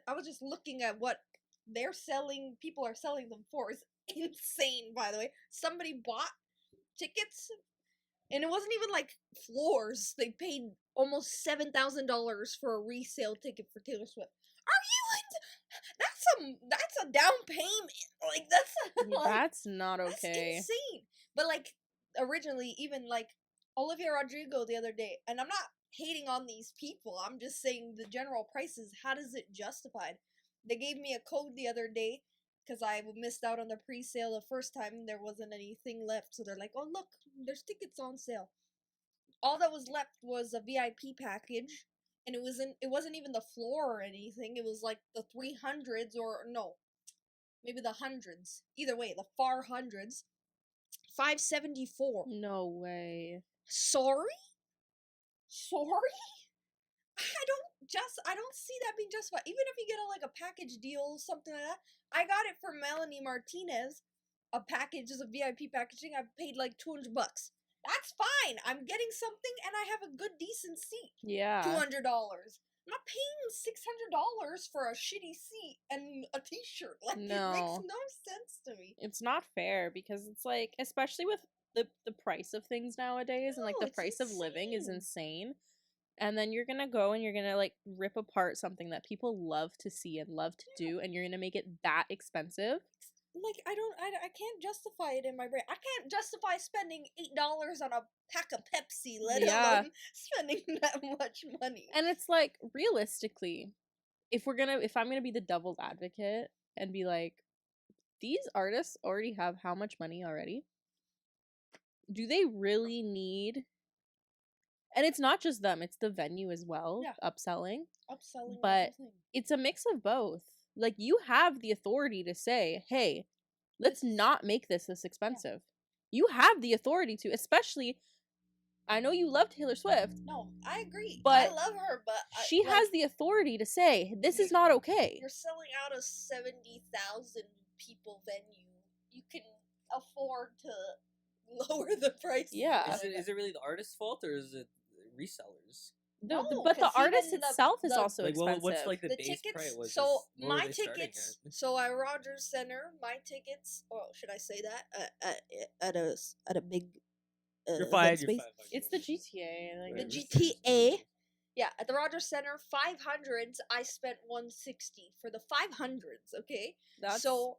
I was just looking at what people are selling them for. Is insane, by the way. Somebody bought tickets. And it wasn't even like floors. They paid almost $7,000 for a resale ticket for Taylor Swift. Are you? That's a down payment. Like that's not okay. That's insane. But like originally, even like Olivia Rodrigo the other day, and I'm not hating on these people. I'm just saying the general prices. How does it justified? They gave me a code the other day. Because I missed out on the pre-sale the first time, there wasn't anything left. So they're like, "Oh look, there's tickets on sale." All that was left was a VIP package, and it wasn't even the floor or anything. It was like the 300s, or no, maybe the hundreds. Either way, the far hundreds. $574. No way. Sorry. I don't see that being justified. Even if you get a package deal, something like that. I got it for Melanie Martinez, a package, as a VIP packaging. I paid like $200. That's fine. I'm getting something, and I have a good, decent seat. Yeah. $200. I'm not paying $600 for a shitty seat and a T-shirt. Like, no. It makes no sense to me. It's not fair, because it's like, especially with the price of things nowadays, and like the price of living is insane. And then you're gonna go and you're gonna like rip apart something that people love to see and love to do, and you're gonna make it that expensive. Like, I can't justify it in my brain. I can't justify spending $8 on a pack of Pepsi, let alone spending that much money. And it's like, realistically, if I'm gonna be the devil's advocate and be like, these artists already have how much money already? Do they really need? And it's not just them, it's the venue as well, upselling. But it's a mix of both. Like, you have the authority to say, hey, let's not make this expensive. You have the authority to, especially, I know you love Taylor Swift. No, I agree. But I love her, but she has the authority to say, this is not okay. You're selling out a 70,000 people venue. You can afford to lower the price. Yeah. Is it really the artist's fault, or is it resellers? But the artist itself is also expensive. What's like the base tickets? price? So my tickets. So at Rogers Center, my tickets. Oh, should I say that? At a big. You're fine. It's the GTA. Like, the GTA. Yeah, at the Rogers Center, 500s. I spent $160 for the 500s. Okay, that's still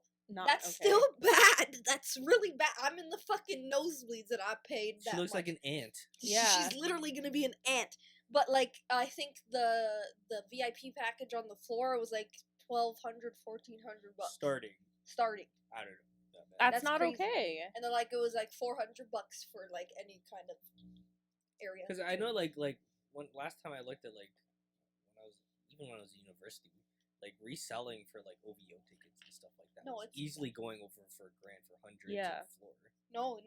bad. That's really bad. I'm in the fucking nosebleeds, and I paid that. She looks much. like an ant. Yeah, she's literally gonna be an ant. But like, I think the VIP package on the floor was like $1,200, $1,400. Starting. I don't know. That's not crazy. Okay. And then like it was like $400 for like any kind of area. Because I know like when last time I looked at like when I was in university, like reselling for like OVO tickets and stuff like that. No, it's easily going over for $1,000 for hundreds on the floor. No.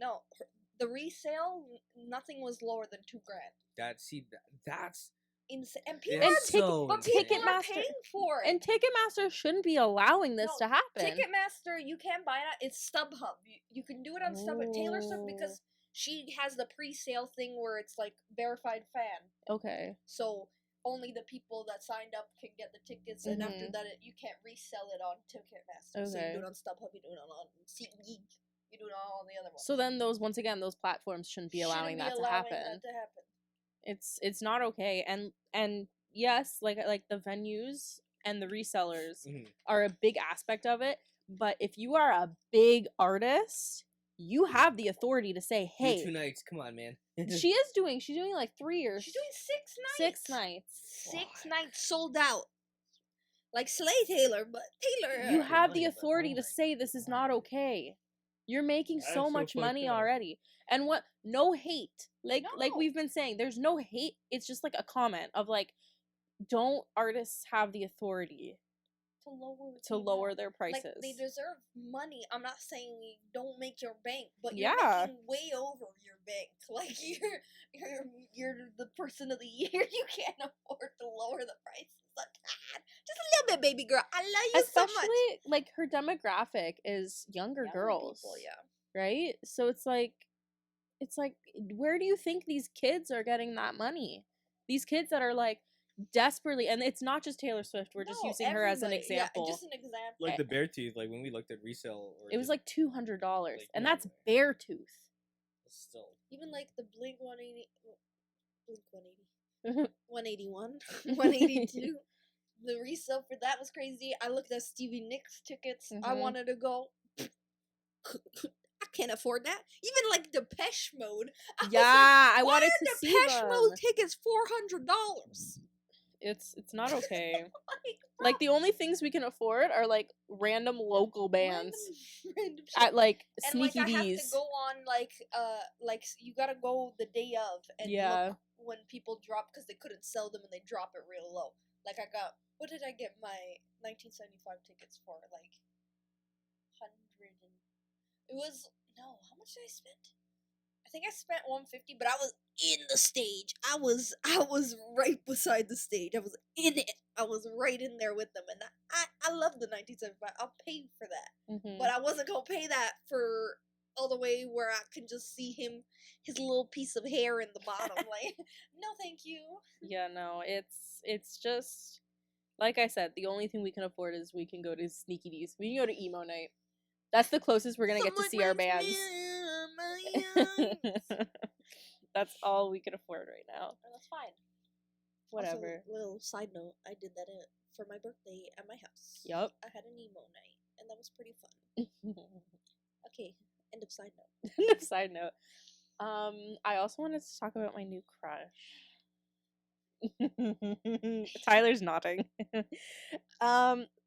The resale, nothing was lower than $2,000. That's insane. And people are paying for it. And Ticketmaster shouldn't be allowing this to happen. Ticketmaster, you can't buy it. It's StubHub. You can do it on StubHub. Taylor Swift, because she has the pre-sale thing where it's like verified fan. Okay. So only the people that signed up can get the tickets, and after that, you can't resell it on Ticketmaster. Okay. So you do it on StubHub, you do it on SeatGeek, you do it on all the other ones. So then those platforms shouldn't be allowing that to happen. It's not okay. And yes, like the venues and the resellers are a big aspect of it, but if you are a big artist, you have the authority to say, hey, 2 nights, come on, man. She's doing like 3 years. She's doing 6 nights. 6 nights. 6 nights sold out. Like Slay Taylor, but Taylor. You Yeah. have the Money, but authority oh to my say this is not God. okay. You're making That so is so much money fucked up. already. And what no hate. Like No. we've been saying, there's no hate. It's just like a comment of like, don't artists have the authority To lower amount. their prices? Like, they deserve money. I'm not saying don't make your bank, but Yeah. you're making way over your bank. Like, you're the person of the year. You can't afford to lower the prices like that. Just a little bit, baby girl. I love you Especially so much. like her demographic is younger girls. People, yeah. Right? So it's like where do you think these kids are getting that money? These kids that are like desperately, and it's not just Taylor Swift, we're just No, using her as an everybody. example. Yeah, just an example. Like the bear tooth, like when we looked at resale, or It was just, like $200, like, and no that's way. bare tooth. Still. Even like the Blink 181, 182. The resale for that was crazy. I looked at Stevie Nicks tickets. I Mhm. wanted to go. I can't afford that. Even like Depeche Mode. I Why wanted are to see Depeche them. Mode tickets $400? It's not okay. Like the only things we can afford are like random local bands Random shit. at like And Sneaky like I have to D's. go on like you gotta go the day of and Yeah. look when people drop because they couldn't sell them and they drop it real low. Like I got, what did I get my 1975 tickets for? Like 100 and it was how much did I spend? I think I spent 150, but I was in the stage. I was right beside the stage. I was in it. I was right in there with them, and I love the 1975. I'll pay for that, but I wasn't gonna pay that for all the way where I can just see his little piece of hair in the bottom. Like, no, thank you. Yeah, no, it's just like I said. The only thing we can afford is we can go to Sneaky D's. We can go to emo night. That's the closest we're gonna get to see our bands. That's all we can afford right now. And that's fine. Whatever. Also, little side note, I did that for my birthday at my house. Yup. I had an emo night, and that was pretty fun. Okay, end of side note. Side note. I also wanted to talk about my new crush. Tyler's nodding.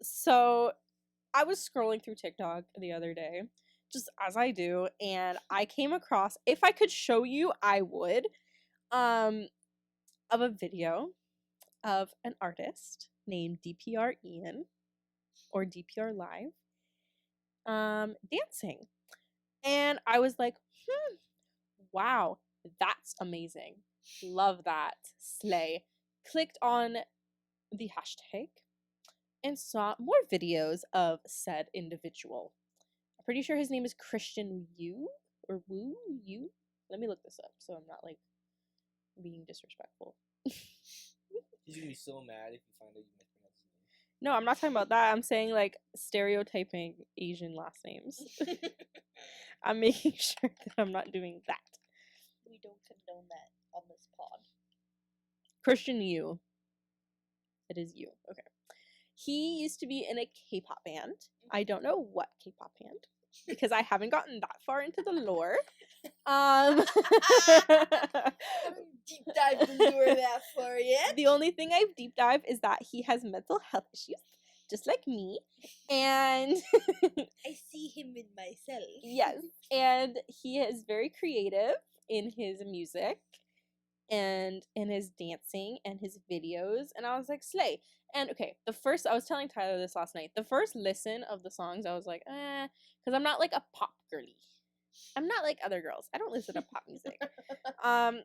So I was scrolling through TikTok the other day, just as I do, and I came across, if I could show you, I would, of a video of an artist named DPR Ian, or DPR Live, dancing. And I was like, wow, that's amazing. Love that. Slay. Clicked on the hashtag and saw more videos of said individual. I'm pretty sure his name is Christian Yu or Woo Yu. Let me look this up so I'm not like being disrespectful. He's gonna be so mad if you find out you mispronounced his name. No, I'm not talking about that. I'm saying like stereotyping Asian last names. I'm making sure that I'm not doing that. We don't condone that on this pod. Christian Yu. It is you. Okay. He used to be in a K-pop band. I don't know what K-pop band because I haven't gotten that far into the lore. Haven't deep dived into her that far yet. The only thing I've deep dived is that he has mental health issues, just like me, and I see him in myself. yes, and he is very creative in his music and in his dancing and his videos, and I was like, slay. And okay, I was telling Tyler this last night, the first listen of the songs, I was like, because I'm not like a pop girly. I'm not like other girls. I don't listen to pop music. I'm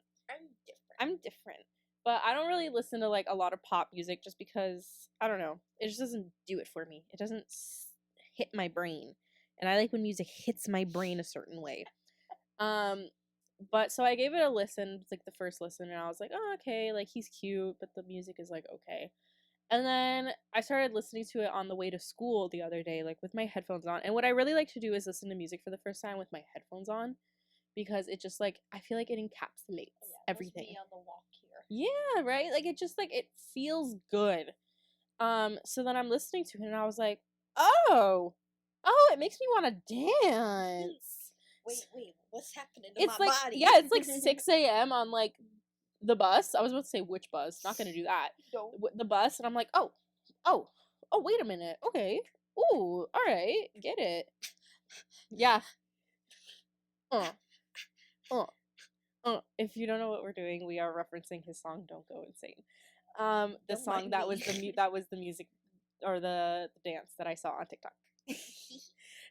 different. But I don't really listen to like a lot of pop music just because, I don't know, it just doesn't do it for me. It doesn't hit my brain. And I like when music hits my brain a certain way. But so I gave it a listen, like the first listen, and I was like, oh, okay, like he's cute, but the music is like okay. And then I started listening to it on the way to school the other day, like with my headphones on. And what I really like to do is listen to music for the first time with my headphones on, because it just like, I feel like it encapsulates everything. Me on the walk here. Yeah, right? Like it just like, it feels good. So then I'm listening to it and I was like, oh, it makes me want to dance. Wait, what's happening to my like, body? Yeah, it's like 6 a.m. on like the bus. I was about to say which bus. Not gonna do that. Don't. The bus, and I'm like, oh, Oh, wait a minute. Okay. Ooh, all right. Get it. Yeah. If you don't know what we're doing, we are referencing his song "Don't Go Insane." The Don't song mind that me. was that was the music or the dance that I saw on TikTok.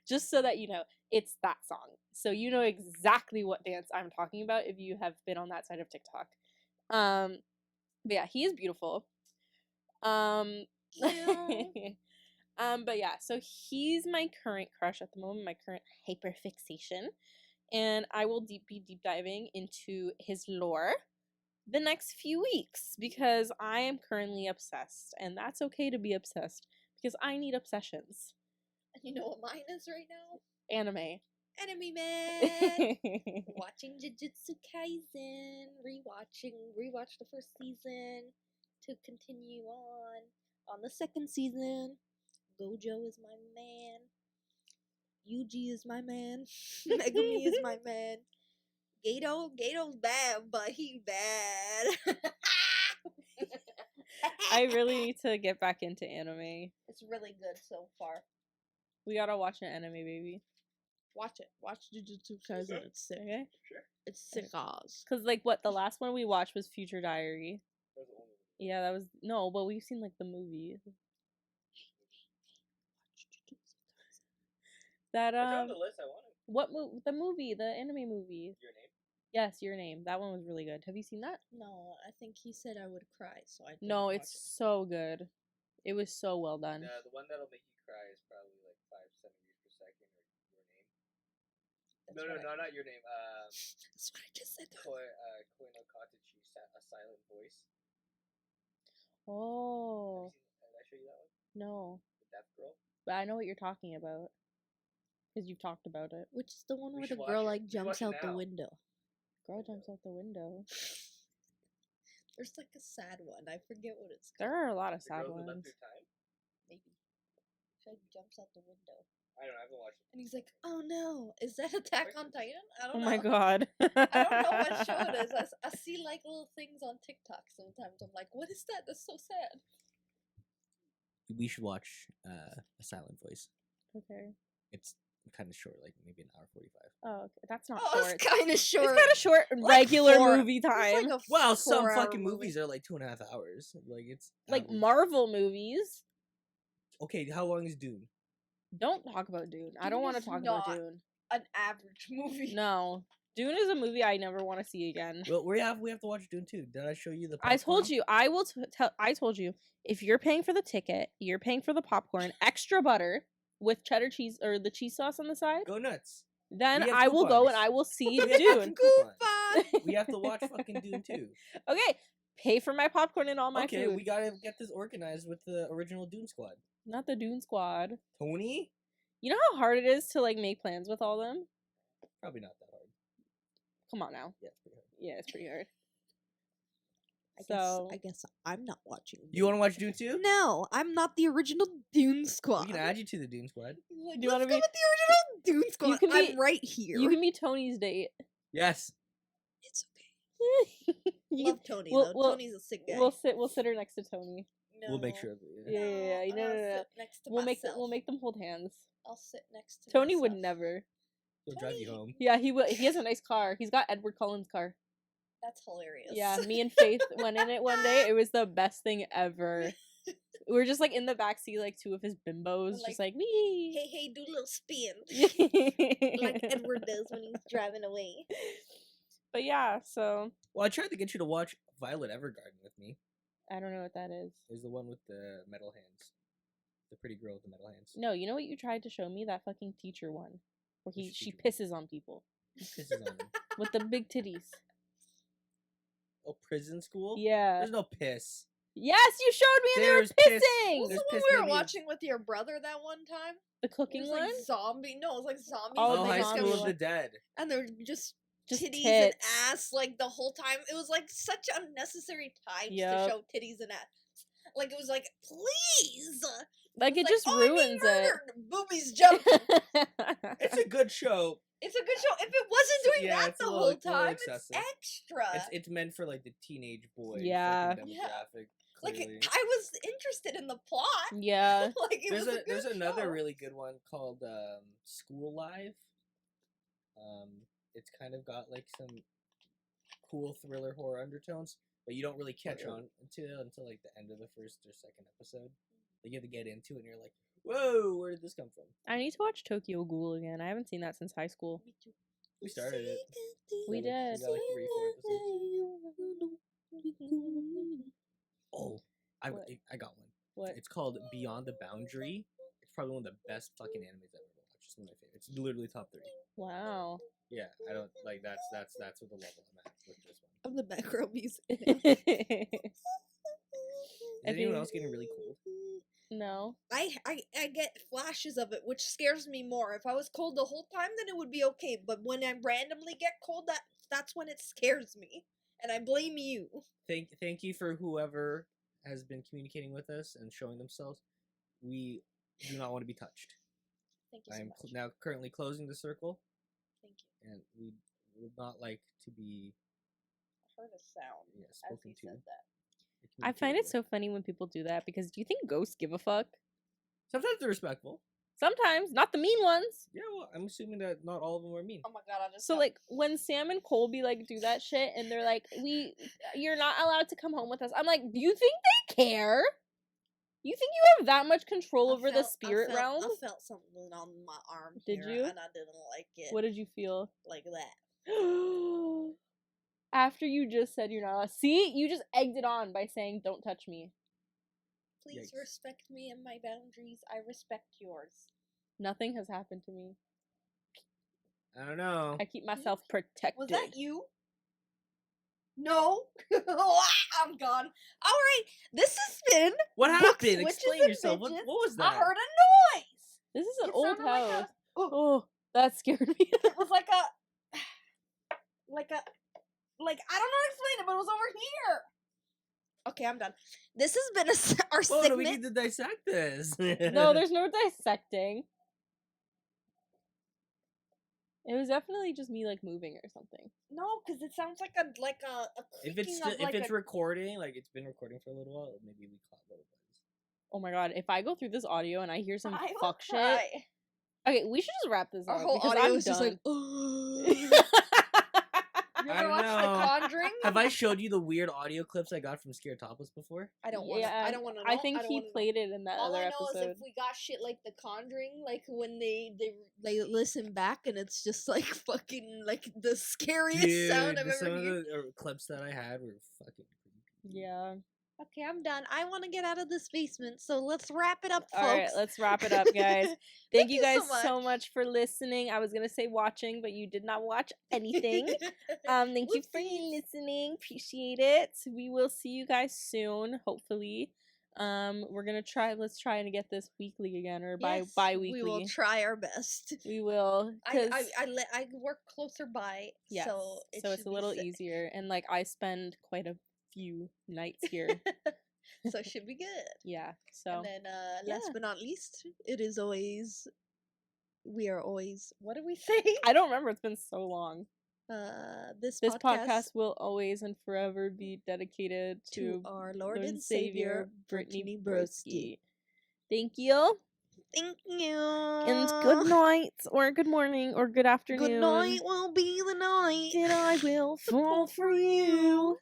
Just so that you know, it's that song. So you know exactly what dance I'm talking about if you have been on that side of TikTok. But yeah, he is beautiful. But yeah, so he's my current crush at the moment, my current hyperfixation. And I will be deep diving into his lore the next few weeks because I am currently obsessed, and that's okay to be obsessed because I need obsessions. And you know what mine is right now? Anime. Enemy Man. Watching Jujutsu Kaisen. Rewatch the first season to continue on the second season. Gojo is my man. Yuji is my man. Megumi is my man. Gato's bad, but he bad. I really need to get back into anime. It's really good so far. We gotta watch an anime, baby. Watch it. Watch Jujutsu Kaisen. It's sick. Okay? Sure. It's sick Oz. Because, like, what, the last one we watched was Future Diary. That was the only one. Yeah, that was, no, but we've seen, like, the movie. That, It's on the list. I wanted. the movie, the anime movie. Your name? Yes, Your Name. That one was really good. Have you seen that? No, I think he said I would cry, so I didn't No, watch it's so good. It was so well done. The one that'll make you cry is probably like 5 centimeters per second or Your Name. Not Your Name. That's what I just said. Koi no Katachi, A Silent Voice. Oh, Did I show you that one? no. The Deaf Girl. But I know what you're talking about. Because you've talked about it. Which is the one We where should the watch girl it. like We should jumps watch it out the now. window. Girl jumps out the window. There's like a sad one. I forget what it's There called. are a lot of The sad Girl Who Left ones. Her Time. Maybe. She like jumps out the window. I don't know. I haven't watched it. And he's like, "Oh no, is that Attack on Titan?" I don't Oh know. my god. I don't know what show it is. I see like little things on TikTok sometimes. I'm like, what is that? That's so sad. We should watch A Silent Voice. Okay. It's kind of short, like maybe an hour 45. Oh, okay. That's not Oh, short. it's kind of short. It's kind of short, Like regular 4 movie It's time. like a Well, some 4-hour fucking movie. movies are like 2.5 hours. Like it's Like average. Marvel movies. Okay, how long is Dune? Don't talk about Dune. I don't Dune want to is talk about not- Dune. An average movie. No. Dune is a movie I never want to see again. Well, we have to watch Dune too. Did I show you the? I told popcorn? you, I told you, if you're paying for the ticket, you're paying for the popcorn, extra butter with cheddar cheese or the cheese sauce on the side, Go nuts. then We have I will go and coupons. I will see We have Dune. Coupon. We have to watch fucking Dune too. Okay, pay for my popcorn and all my Okay, food. we gotta get this organized with the original Dune squad. Not the Dune Squad. Tony? You know how hard it is to like make plans with all them? Probably not that hard. Come on now. Yeah, it's pretty hard. Yeah, it's pretty hard. I guess I'm not watching. You want to watch Dune too? No, I'm not the original Dune Squad. We can add you to the Dune squad. Like, Do you let's wanna go be- with the original Dune Squad. can be- I'm right here. You can be Tony's date. Yes. It's okay. You Love Tony we'll- though. we'll- Tony's a sick guy. We'll sit her next to Tony. No. We'll make sure of it. Yeah, yeah, I'm no, gonna no, no. sit next to We'll myself. make them hold hands. I'll sit next to Tony would myself. never. He'll drive you Tony. home. Yeah, he would. He has a nice car. He's got Edward Cullen's car. That's hilarious. Yeah, me and Faith went in it one day. It was the best thing ever. We were just like in the backseat, like two of his bimbos, just like wee. Hey, do a little spin. Like But Edward does when he's driving away. yeah, so Well, I tried to get you to watch Violet Evergarden with me. I don't know what that is. Is the one with the metal hands. The pretty girl with the metal hands. No, you know what you tried to show me? That fucking teacher one, where Which she teacher? pisses on people Who pisses on them? with the big titties. Oh, prison school? Yeah. There's no piss. Yes, you showed me, and they There's were piss. pissing. What's There's the one piss we were babies. watching with your brother that one time? The It cooking was one. like zombie. No, it was like zombies. Oh, Oh, the High zombie School of one. the Dead. And they're just Just titties tits. and ass like the whole time. It was like such unnecessary times Yep. to show titties and ass. Like it was like, please. Like it It's just oh, I'm being ruins it. murdered. Boobies jumping. It's a good show. It's a good show. If it wasn't doing Yeah, that it's the a whole little time, it's excessive. extra. It's meant for like the teenage boy Yeah. fucking Yeah. demographic. Like, Clearly. I was interested in the plot. Yeah. Like, it was a good There's another show. really good one called School Live. It's kind of got like some cool thriller horror undertones, but you don't really catch on until like the end of the first or second episode. Like, you have to get into it, and you're like, "Whoa, where did this come from?" I need to watch Tokyo Ghoul again. I haven't seen that since high school. Me too. We started it. We did. We got like 3, 4 episodes. Oh, I got one. What? It's called Beyond the Boundary. It's probably one of the best fucking animes I've ever watched. It's one of my favorites. It's literally top 3. Wow. Yeah, I don't like that's what the level I'm at with this one. I'm the background music. Is anyone else getting really cold? No. I get flashes of it, which scares me more. If I was cold the whole time, then it would be okay. But when I randomly get cold, that's when it scares me, and I blame you. Thank you for whoever has been communicating with us and showing themselves. We do not want to be touched. Thank you I so am much. now currently closing the circle, Thank you. and we would not like to be I heard a sound as spoken he to. said that. I find it so funny when people do that because do you think ghosts give a fuck? Sometimes they're respectful. Sometimes, not the mean ones. Yeah, well, I'm assuming that not all of them are mean. Oh my god, I just So got- like when Sam and Colby like do that shit and they're like, you're not allowed to come home with us. I'm like, do you think they care? You think you have that much control over the spirit realm? I felt something on my arm. Did here, you? And I didn't like it. What did you feel? Like that. After you just said you're not allowed. See, you just egged it on by saying don't touch me. Please Yikes. respect me and my boundaries. I respect yours. Nothing has happened to me. I don't know. I keep myself protected. Was that you? No. I'm gone. Alright, this has been What Books, happened? Witches, Explain and yourself. What Bitches. was that? I heard a noise. This is an It old sounded like house. a- Oh, that scared me. It was like a I don't know how to explain it, but it was over here. Okay, I'm done. This has been our Oh, no, we segment. need to dissect this. No, there's no dissecting. It was definitely just me like moving or something. No, because it sounds like a If creaking it's of like if it's a... recording, like it's been recording for a little while, maybe we caught little buzz. Oh my god, if I go through this audio and I hear some I will fuck shit. cry. Okay, we should just wrap this Our up whole because audio I'm is just done. like. You I ever don't watched The know. Conjuring? Have I showed you the weird audio clips I got from Scared Topless before? I don't want. Yeah, I don't want to. I think he played it in that All other I know episode. is if we got shit like The Conjuring, like when they listen back and it's just like fucking like the scariest sound I've some ever of heard. the clips that I had were fucking creepy. Yeah. Okay, I'm done. I want to get out of this basement, so let's wrap it up, folks. All right, let's wrap it up, guys. Thank you guys so so much for listening. I was gonna say watching, but you did not watch anything. Thank you for Whoopsies. listening. Appreciate it. We will see you guys soon, hopefully. We're gonna try. Let's try and get this weekly again, or Yes, bi-weekly. We will try our best. We will. I work closer by, Yes, so it's a little easier, and like I spend quite a few nights here. So it should be good. Yeah. So And then last but not least, we are always what do we say? I don't remember. It's been so long. This This podcast will always and forever be dedicated to our Lord and Savior, Brittany Brittany Broski. Thank you. Thank you. And good night, or good morning, or good afternoon. Good night will be the night. And I will fall for you.